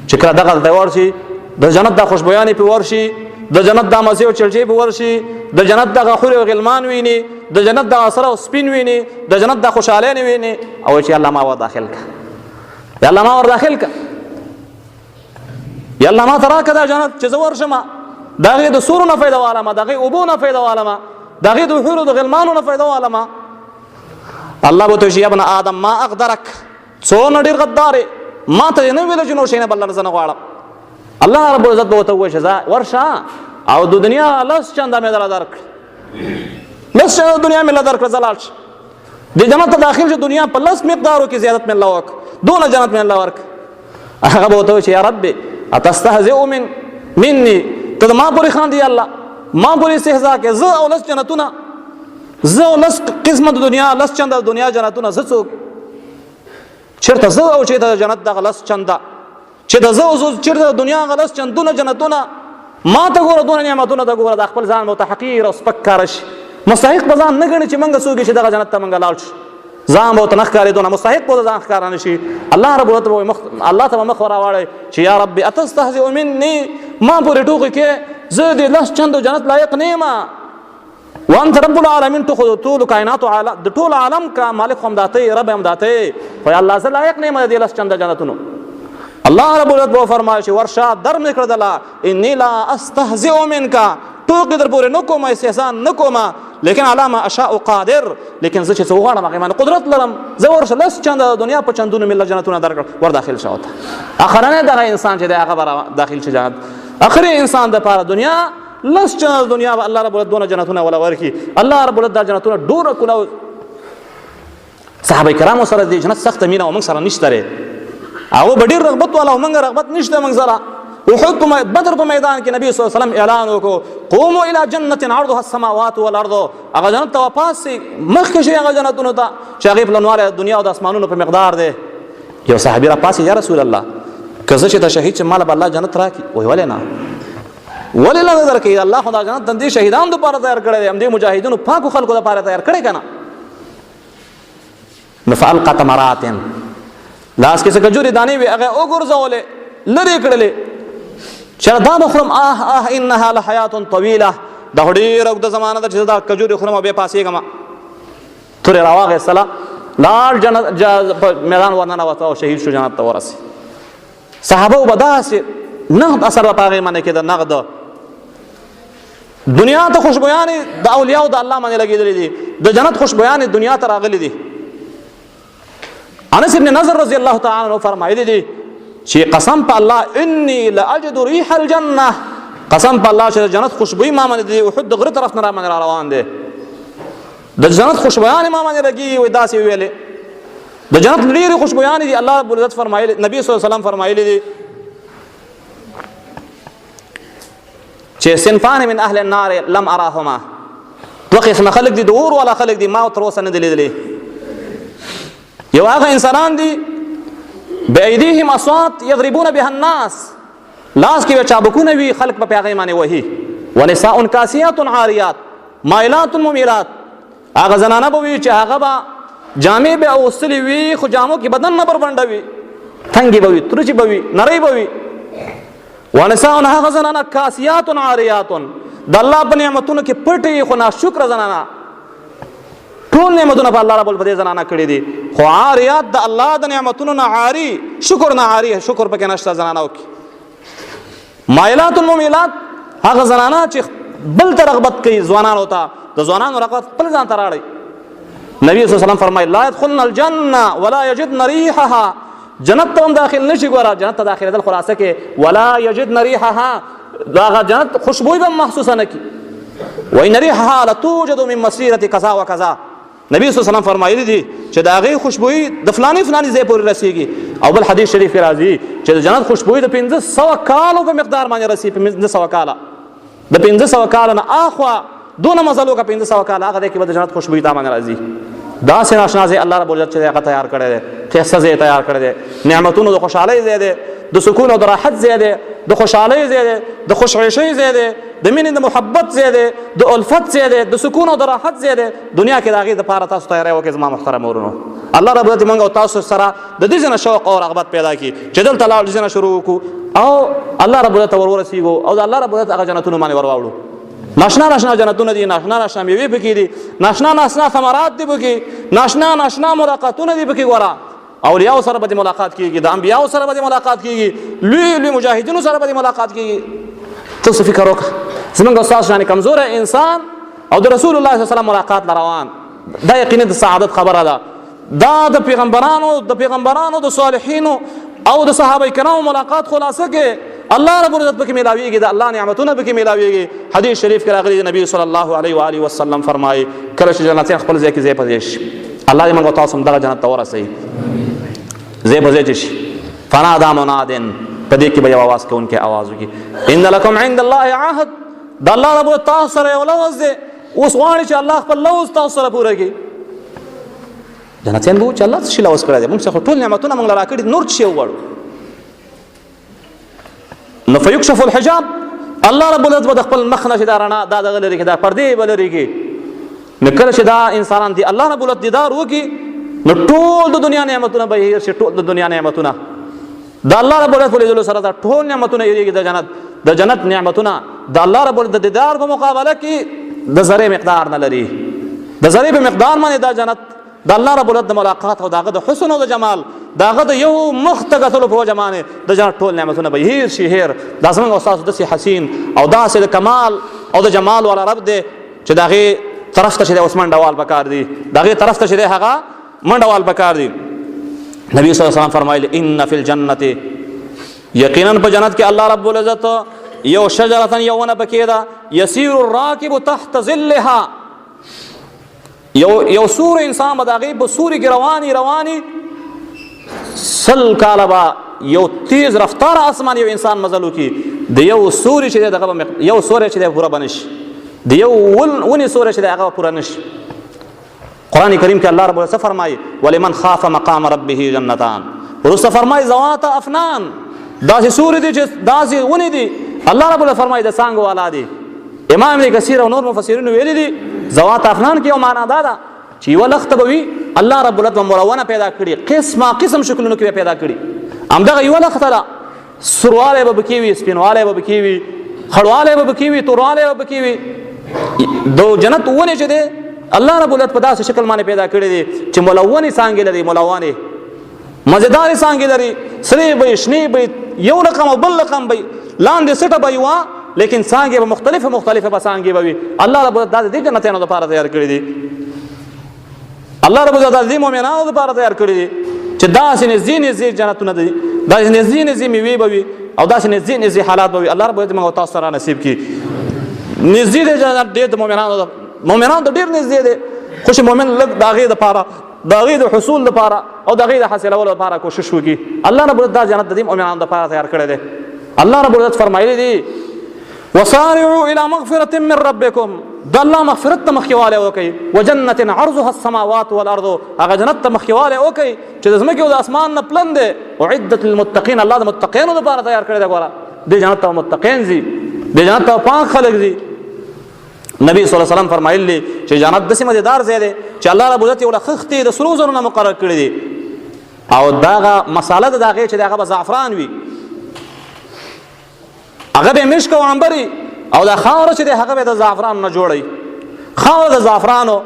چې کله دغه ته ورشي د جنت دا خوشبویانې پې ورشي، د جنت دا مزې او چلچې پې ورشي، د جنت دغه حور او غلمان ویني، د جنت دغه سره او سپین ویني، د جنت دا خوشحالۍ ویني، او چې الله ما ور داخل که، یا الله ما ور داخل که، یا الله ما ته راکړه دا جنت چې زه ورشم، د هغې د سورو نه فایده والمه، د هغې اوبو نه فایده والمه، د هغې د حورو د غلمانو نه فایده والمه. الله به ورته وایي چې یا ابن آدم ما اقدرک، څونه ډېر غدار یې، ما ته یې نه ویله چې نور شی نه بل زه نه غواړم. الله رب العزت به ورته ووایي چې ځه ورشه او د دنیا لس چنده مې درله درکړي، لس چنده دنیا مې له درکړه، ځه لاړ شه د جنت ته داخل شه، دنیا په لس مقدارو کې زیادت مې الله وکړه، دونه جنت مې الله ورکړه. هغه به ورته وایي چې یا ربي اتستهزئ مني، ته د ما پورې خاندي یا الله، ما پورې استهزا کې، زه او لس جنتونه، زه او لس قسمه د دنیا، لس چنده د دنیا جنتونه، زه څوک چېرته زه او چېرته د جنت دغه لس چنده، چې د زه او چېرته د دنیا هغه لس چندونه جنتونه، ما ته ګوره دونه نعمتونه ته ګوره، د خپل ځان ورته حقیر او سپک ښکاره شي، مستحق به ځان نه ګڼي چې موږ څوک یو چې دغه جنت ته موږ لاړ شو، ځان به ورته نه ښکارېدو، نه مستحق به ځان ښکاره نه شي. الله رب العزت به الله ته به مخ راواړی چې یا ربي اتستهزئ مني، ما پورې ټوکې کې، زه د لس چندو جنت لایق نه یم، وانت رب العالمین، تو خو د ټولو کائناتو د ټول عالم کا مالک خو همدا ته، رب همدا ته، خو یا الله زه لایق نه یم د دې لس چنده جنتونو. الله رب العزت به فرمایي چې ورشه در مې کړدله، انی لا استهزئ منک، ټوکې در پورې نه کوم، استحسان نه کوم، لیکن علی ما اشاء قادر، لیکن زه چې څه وغواړم هغې باندې قدرت لرم، زه ورشه لس چنده د دنیا په چندونو مې جنتونه درکړم، ور داخل شه ورته. اخرنی دغه انسان چې دی هغه به داخل شي جنت، اخري انسان دپاره دنیا لس چنده د دنیا به الله رب العزت دونه جنتونه وله ورکړي. الله رب العزت دا جنتونه ډوره کله صحابه کرامو سره د جنت سخته مینه او موږ سره نشته دی، هغه به ډېر رغبت والا او موږ رغبت نشته موږ سره. احد بدر په میدان کې نبی صلی الله علیه وسلم اعلان وکړو قوموا الى جنة عرضها السماوات والارض، هغه جنت ته واپس مخکې شئ هغه جنتونو ته چې هغې پلنوالی د دنیا او د اسمانونو په مقدار دی. یو صحابي راپاڅېد یا رسول الله که زه چې ته شهید شم ماله به الله جنت راکړي؟ وایي ولې نه، ولې نه درکوي؟ الله خو دا جنت د دې شهیدانو دپاره تیار کړی دی، همدې مجاهدینو پاکو خلکو دپاره تیار کړی که نه. نو فالقى تمرات، لاس کې څه کجورې دانې وې هغه وګرځولې لرې کړلې چې دا به خورم. انها لحیات طویله، دا خو ډېره اوږده زمانه ده چې زه دا کجورې خورم او بیا پاسېږم. تورې راواخېستله، لاړ جنت په میدان ورننوته او شهید شو، جنت ته ورسېد. صحابه به داسې نغد اثر به په هغې باندې کېده، نغد دنیا ته خوشبویانې د اولیاو د الله باندې لګېدلې دي، د جنت خوشبویانې دنیا ته راغلي دي. انس ابن نضر رضی الله تعالی عنہ فرمایلی دي چې قسم په الله انی لاجد ریح الجنه، قسم په الله چې د جنت خوشبویي ما باندې د احد د غره طرف نه را باندې را روان دی، د جنت خوشبویانې ما باندې لګي وي. داسې ویلې د جنت ډېرې خوشبویانې دي. الله رب العزت فرمایلی، نبی صلی الله علیه وسلم فرمایلی دي چې صنفان من اهل النار لم اراهما، دوه قسمه خلک دي، د اور والا خلک دي، ما تر اوسه نه دي لیدلي. یو هغه انسانان دي بأیدیهم اصوات یضربون بها الناس، لاس کې به چابکونه وي، خلک به په هغې باندې وهي. ونساء کاسیات عاریات مایلات ممیلات، هغه زنانه به وي چې هغه به جامې به اغوستلې وي خو جامو کې بدن نه بربنډه وي، تنګې به وي، ترچې به وي، نرۍ به وي. ونساء هغه زنانه کاسیات عاریات، د الله په نعمتونو کې پټې خو ناشکره زنانه، ټول نعمتونه په الله رب العزت زنانه کړي دي، خو عاریات د الله د نعمتونو نه عاري، شکر نه عاري، شکر پکې نشته زنانو کې. مایلات ممیلات، هغه زنانه چې بل ته رغبت کوي، ځوانانو ته د ځوانانو رغبت خپل ځان ته راړي. نبی صلی الله علیه وسلم فرمایي لا يدخلن الجنه ولا یجدن ریحها، جنت ته هم داخل نشي. ګوره جنت ته داخلېدل خلاصه کې ولا یجدن ریحها، دغه جنت خوشبویي به محسوسه نه کړي. وان ریحها لتوجد من مسیرة کذا و کذا، نبی صلی الله علیه وسلم فرمایلی دي چې د هغې خوشبویي د فلاني فلاني ځای پورې رسېږي. او بل حدیث شریف کې راځي چې د جنت خوشبویي د 1500 کالو په مقدار باندې رسي، 1500 کاله، د 1500 کاله نه اخوا دونه مزل وکړه 1500 کاله، هغه دی کې به د جنت خوشبویي تا باندې راځي. داسې ناشنا ځای الله رب العزت چې دی هغه تیار کړی دی، ښایسته ځای تیار کړی دی، نعمتونو د خوشحالۍ ځای دی، د سکون او د راحت ځای دی، د خوشحالۍ ځای دی، د خوشعیشۍ ځای دی، د مینې د محبت ځای دی، د الفت ځای دی، د سکون او د راحت ځای دی. دنیا کې د هغې دپاره تاسو تیاری وکړئ زما محترم ورونو. الله رب العزت موږ او تاسو سره د دې ځای نه شوق او رغبت پیدا کړي چې دلته لاړ دې ځای نه شروع وکړو او الله رب العزت ته ورورسېږو او د الله رب العزت هغه جنتونو باندې ور واوړو. ناشنا ناشنا جنتونه دي، ناشنا ناشنا میوې پکې دي، ناشنا ناشنا ثمرات دي پکې، ناشنا ناشنا ملاقاتونه دي پکې. ګوره اولیاء سره به ملاقات کیږي، د انبیاء سره به ملاقات کیږي، لوی لوی مجاهدینو سره به ملاقات کیږي. ته څه فکر وکړه، زمونږ استاد شانې کمزوری انسان او د رسول الله صلی الله علیه وسلم ملاقات لروان، دا یقیني د سعادت خبره ده. دا د پیغمبرانو د صالحینو او د صحابه کرامو ملاقات خلاصه کې الله رب العزت پکې میلاویږي، د الله نعمتونه پکې میلاویږي. حدیث شریف کې راغلی دی نبی صلی الله علیه و آله وسلم فرمایي کله چې جنتیان خپل ځای کې ځای په ځای شي، الله دې موږ تاسو هم دغه جنت ته ورسوي، ځای په ځای شي. فنادى مناد، په دې کې به یو اواز کوونکی اواز وکړي ان لکم عند الله عهد، د الله رب العزت تاسو سره یو لوز دی، اوس غواړي چې الله خپل لوز تاسو سره پوره کړي. جنتیان به وایي چې الله څه شي لوز کړی دی، موږ څخه ټول نعمتونه موږ له راکړي، نور څه شی وغواړو. نو فیکشف الحجاب، الله رب العزت به د خپل مخ نه چې دا رڼا دا دغه لرې کړي، دا پردې به لرې کړي. نو کله چې دا انسانان دي الله رب العزت دیدار وکړي نو ټول د دنیا نعمتونه به هېر شي، ټول د دنیا نعمتونه د الله رب العزت په لیدلو سره دا ټول نعمتونه هېرېږي. د جنت نعمتونه د الله رب العزت د دیدار په مقابله کې د ذرې مقدار نه لري. د ذرې په مقدار باندې دا جنت د الله رب العزت د ملاقات او د هغه د حسن او د جمال، د هغه د یو مخ ته کتلو په وجه باندې د جنت ټول نعمتونه به هېر شي، هېر. دا زموږ او ستاسو داسې حسین او داسې د کمال او د جمال والا رب دی چې د هغې طرف ته چې دی اوس منډهوال پکار دي، د هغې طرف ته چې دی هغه منډهوال پکار دي. نبی صلی الله علیه وسلم فرمایلی ان فی الجنت، یقینا په جنت کې الله رب العزت یو شجرة یو ونه پکې ده یسیر الراکب تحت ظلها، یو سور انسان به د هغې په سوري کې رواني 100 کاله به یو تیز رفتار اسمان یو انسان مزل وکړي، د یو سوري چې دی دغه به یو سوری چې دی پوره به نشي، د یو ونې سوری چې دی هغه به پوره نشي. قرآن کریم کې الله رب العزت فرمایي ولمن خاف مقام ربه جنتان، وروسته فرمایي ذوات افنان، داسې سوري دي چې داسې ونې دي الله رب العزت فرمایي د څانګو والا دی. امام ابن کثیر او نور مفسرین ویلي دي ذوات افنان کې یو معنا دا ده چې یوه لخته به وي الله رب العزت به ملونه پیدا کړي، قسمه قسم شکلونو کې به پیدا کړي. همدغه یوه لخته ده، سروالی به پکې وي، سپینوالی به پکې وي، خړوالی به پکې وي، توروالی به پکې وي. د جنت ونې چې دی الله رب العزت په داسې شکل باندې پیدا کړي دي چې ملونې څانګې لري، ملونې مزیدارې څانګې لري، سرې به شنې به یو رقم او بل رقم به لاندې سټه به یوه، لیکن څانګې به مختلفه به څانګې به وي. الله رب العزت دا د دې جنتیانو دپاره تیار کړي دي. الله رب العزت د دې مؤمنانو دپاره تیار کړي دي چې داسې نږدې جنتونه دي، داسې نږدې میوې به وي او داسې نږدې حالات به وي. الله رب العزت موږ او تاسو سره نصیب کړي. نږدې دی جنت ډېر د مؤمنانو ته ډېر نږدې دی، خو چې مؤمن لږ د هغې دپاره د هغې د حصول دپاره او د هغې د حاصلولو دپاره کوشش وکړي. الله رب العزت دا جنت د دې مؤمنانو دپاره تیار کړی دی. الله رب العزت فرمایلی دی وصارعوا الى مغفرة من ربكم، د الله مغفرت ته مخکېوالی وکړئ، وجنة عرضها السماوات والارض، هغه جنت ته مخکېوالی وکړئ چې د ځمکې او د اسمان نه پلن دی. اعدت للمتقین، الله د متقینو دپاره تیار کړی دی. ګوره دې جنت ته متقین ځي، دې جنت ته پاک خلک ځي. نبی صلی الله علیه وسلم فرمایلی چې جنت داسې مزیدار ځای دی چې الله رب العزت یې له خښتې د سرو زرو نه مقرر کړي دي، او دغه مساله د هغې چې د هغه به زعفران وي، هغه به مشک او عنبري، او دا خاوره چې دی هغه به د زعفرانو نه جوړوي. خاوره د زعفرانو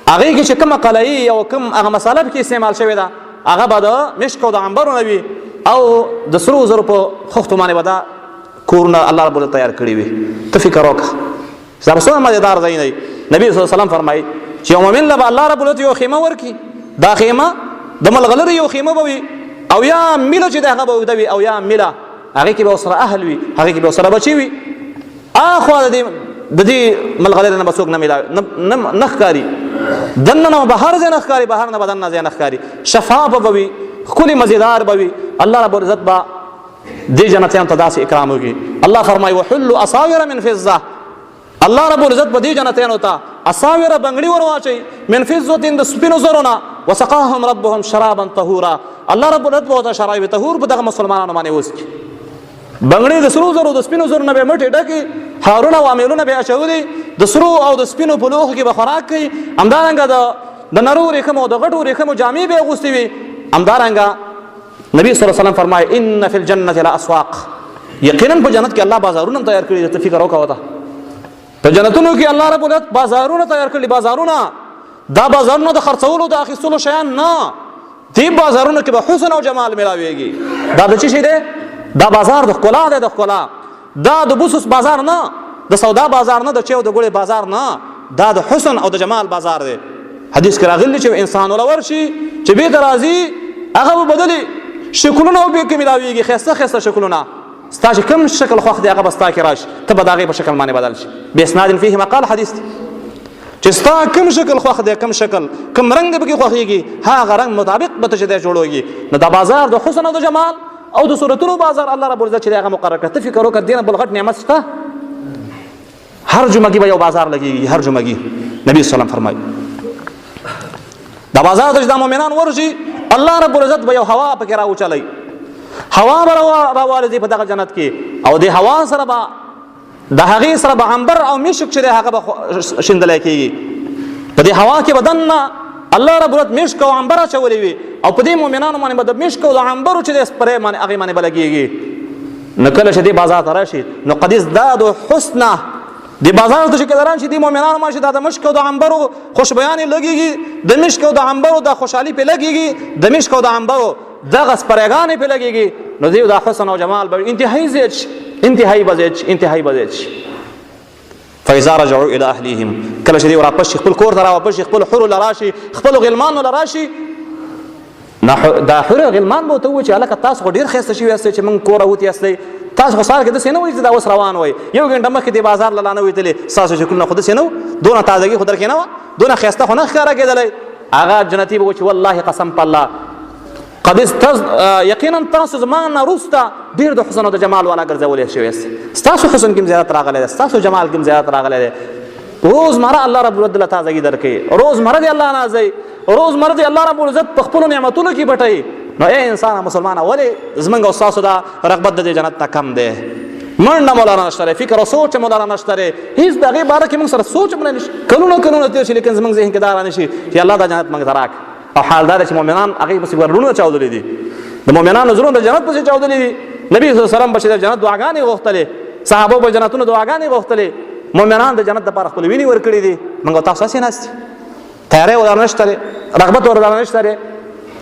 هغې کې چې کومه قلعي او کوم هغه مساله پکې استعمال شوې ده هغه به د مشک او د عنبرو نه وي، او د سرو زرو په خښتو باندې به دا کورونه الله رب العزت تیار کړي وي. ته فکر وکړه دا به څومره مزېدار ځای دی. نبي صلی الله علیه وسلم فرمایي چې یو مؤمن له به الله رب العزت یو خیمه ورکړي، دا خیمه د ملغلرې یو خیمه به وي، او یا میله چې د هغه به اوږده وي، او یا میله هغې کې به ورسره اهل وي، هغې کې به ورسره بچي وي. اخوا د دې ملغلرې نه به څوک نه ښکاري، دننه نه بهر ځای نه ښکاري، بهر نه به دننه ځای نه ښکاري، شفافه به وي، ښکلې مزېدار به وي. الله رب العزت به دې جنتیانو ته داسې اکرام وکړي. الله فرمایي وحلوا اصاور من فضة، الله رب العزت به دې جنتیانو ته اصاوره بنګړي ور واچوي من فضة د سپینو زرو نه، وسقاهم ربهم شرابا طهورا، الله رب العزت به ورته شراب طهور په دغه مسلمانانو باندې وڅکي. بنګړي د سرو زرو د سپینو زرو نه به مټې ډکې، هارونه او امیلونه به اچولي، د سرو او د سپینو په لوښو کې به خوراک کوي. همدارنګه د نرو ورېښمو او د غټو ورېښمو جامې به یې اغوستې وي. همدارنګه نبي صلی الله علیه وسلم فرمایي ان فی الجنة لاسواق، یقینا په جنت کې الله بازارونه تیار کړي دي. ته فکر وکړه په جنتونو کې الله رب العزت بازارونه تیار کړي. بازارونه دا بازارونه د خرڅولو د اخیستلو شیان نه، دې بازارونو کې به حسن او جمال ملاویږي. دا د څه شی دی؟ دا بازار د ښکلا دی، د ښکلا. دا د بوسوس بازار نه، د سودا بازار نه، د چای او د ګوړې بازار نه، دا د حسن او د جمال بازار دی. حدیث کې راغلی چې انسان وله ورشي چې بېرته راځي هغه به بدلې شکلونه او بېرته ملاویږي، ښایسته ښایسته شکلونه. ستا چې کوم شکل خوښ دی هغه به ستا کې راشي، ته به د هغې په شکل باندې بدل شي. باسناد فیه مقال حدیث دی چې ستا کوم شکل خوښ دی، کوم شکل کوم رنګ دی پکې خوښېږي، هغه رنګ مطابق به ته چې دی جوړوږي. نو دا بازار د حسن او د جمال او د صورتونو بازار الله رب العزت چې دی هغه مقرر کړه. ته فکر وکړه دې نه بل غټ نعمت شته؟ هر جمعګي به یو بازار لګېږي، هر جمعګي. نبي صلی الله علیه وسلم فرمایي دا بازار ته چې دا مؤمنان ورشي الله رب العزت به یو هوا پکې راوچلی، هوا به راوالځي په دغه جنت کې، او د هوا سره به د هغې سره به عنبر او مشک چې دی هغه به شیندلی کېږي. په دې هوا کې به دننه الله رب العزت مشک او عنبر اچولی وي، او په دې مؤمنانو باندې به د مشک او د عنبرو چې دی سپری باندې هغې باندې به لګېږي. نو کله چې دې بازار ته راشي نو قد ازدادوا حسنه، دې بازار ته چې کله راشي دې مؤمنانو باندې دا د مشک او د عنبرو خوشبیانې لګېږي، د مشک او د عنبرو د خوشحالي پې لګېږي، د مشک او د عنبرو دغه سپریګانې پې لګېږي. نو دې دا حسن او جمال به انتهایي زیات شي، انتهایي به زیات شي. فاذا رجعوا الى اهلهم، کله چې دې واپس شي خپل کور ته راواپس شي، خپل حرو له راشي، خپلو غلمانو له راشي، دا حرو غلمان به ورته ووایي چې هلکه تاسو خو ډېر ښایسته شوي یاستئ چې موږ کوره وتي یاستئ، تاسو خو سهار کې داسې نه وایي چې دا اوس روان وئ، یو ګنټه مخکې دې بازار له لانه وتلې، ستاسو شکلونه خو داسې نه وو، دونه تازګي خو در کې نه وه، دونه ښایسته خو نه ښکاره کېدلی. هغه جنتي به وایي چې والله قسم په الله قد یقینا تاسو زما نه وروسته ډېر د حسن او د جمال والا ګرځولی شوي یاست، ستاسو حسن کې هم زیادت راغلی دی، ستاسو جمال کې هم زیادت راغلی دی. روزمره الله رب العزت له تازګي درکوي، روزمره دې الله نازوي، روزمره دې الله رب العزت په خپلو نعمتونو کې پټوي. نو ای انسانه مسلمانه ولې زموږ او ستاسو دا رغبت د دې جنت نه کم دی؟ منډه مولانا نشته فکر او سوچ مولانا نشته هیڅ د هغې باره کې موږ سره سوچ هم نه نشي کلونه تېر شي لیکن زموږ ذهن کې دا رانشي چې الله دا جنت موږ ته راک او حال دا دی چې مؤمنان هغې پسې ورلونه چاودلي دي د مؤمنانو زړونه د جنت پسې چاودلي دي نبي صلی الله علیه وسلم به چې د جنت دعاګانې غوښتلې صحابو به جنتونو دعاګانې غوښتلې مؤمنان د جنت دپاره خپل وینې ورکړي دي موږ او تاسو هسې ناست دي تیاری ورسره نشته رغبت ورسره نشته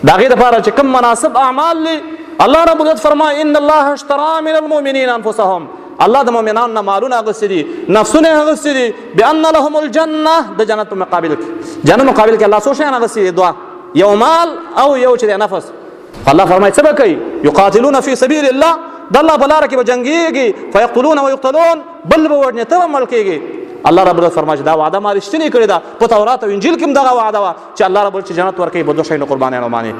د هغې دپاره چې کوم مناسب اعمال دي الله رب العزت فرمایي ان الله اشترى من المؤمنین انفسهم الله د مؤمنانو نه مالونه اخیستي دي نفسونه یې اخیستي دي بان لهم الجنه د جنت په مقابل کې جنت مقابل کې الله څو شیان اخیستي دي دوه یو مال او یو چې د نفس الله فرمایي څه به کوي یقاتلون فی سبیل الله د الله په لاره کې به جنګېږي فیقتلون ویقتلون بل به وژنې ته به مړ کېږي الله رب العزت فرمایي چې دا وعده ما رښتینې کړې ده په تورات او انجیل کې هم دغه وعده وه چې الله رب العزت چې جنت ورکوي په دوه شیانو قربانیانو باندې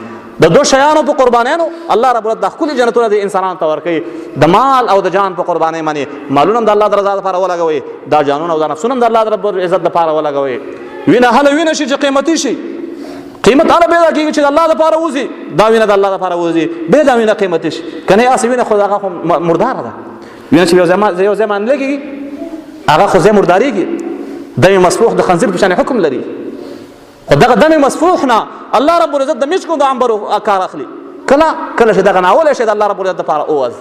د دوه شیانو په قربانیانو الله رب العزت د ښکلي جنتونه د انسانانو ته ورکوي د مال او د جان په قربانۍ باندې مالونه هم د الله د رضا لپاره ولګوئ دا جانونه او دا نفسونه هم د الله رب العزت لپاره ولګوئ وینه هله وینه شي چې قیمتي شي قیمت هله پیدا کېږي چې د الله دپاره وځي دا وینه د الله دپاره وځي بیا دا وینه قیمتي شي که نه هسې وینه خو هغه خو مرداره ده وینه چې یو ځای باندې لګېږي هغه خو ځای مردارېږي دم مسفوح د خنزیر په شان حکم لري خو دغه دم مسفوح نه الله رب العزت د مسکو د عنبرو کار اخلي کله چې دغه ناولی شي د الله رب العزت دپاره اووځ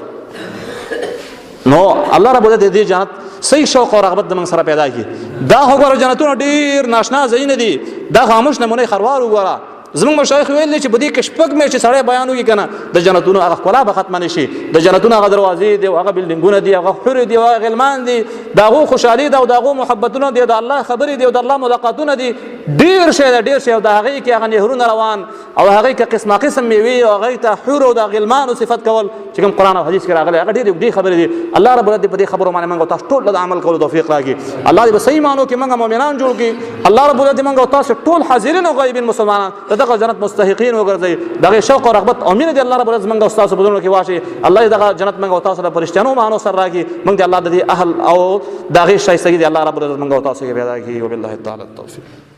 نو الله رب العزت د دې جنت صحیح شوق او رغبت د موږ سره پیدا کړي دا خو ګوره جنتونه ډېر ناشنا ځایونه دي دا خاموش نمونې خروار وګوره زموږ مشایخ ویل دي چې په دې کې شپږ میاشتې چې سړی بیان وکړي که نه د جنتونو هغه ښکلا به ختمه نه شي د جنتونو هغه دروازې دي او هغه بلډینګونه دي هغه حورې دي او هغه غلمان دي د هغو خوشحالي ده او د هغو محبتونه دي د الله خبرې دي او د الله ملاقاتونه دي ډېر شی ده ډېر شی او د هغې کې هغه نهرونه روان او هغې کې قسمه قسم میوې او هغې ته حور او د غلمانو صفت کول چې کوم قرآن او حدیث کې راغلی هغه ډېرې اوږدې خبرې دي الله رب العزت په دې خبرو باندې موږ او تاسو ټول د عمل کولو توفیق راکړي الله دې په صحیح معنو کې موږ مؤمنان جوړ کړي الله رب العزت موږ او تاسو ټول حاضرین او غایبین مسلمانان د دغه جنت مستحقین وګرځي دغه شوق او رغبت او مینه دې الله رب العزت موږ او تاسو په زړونو کې واچي الله دې دغه جنت موږ او تاسو له پرشتیانو معنو سره راکړي موږ دې الله د دې اهل او دغه شایستګي دې الله رب العزت موږ او تاسو کې پیدا کړي وبالله تعالی التوفیق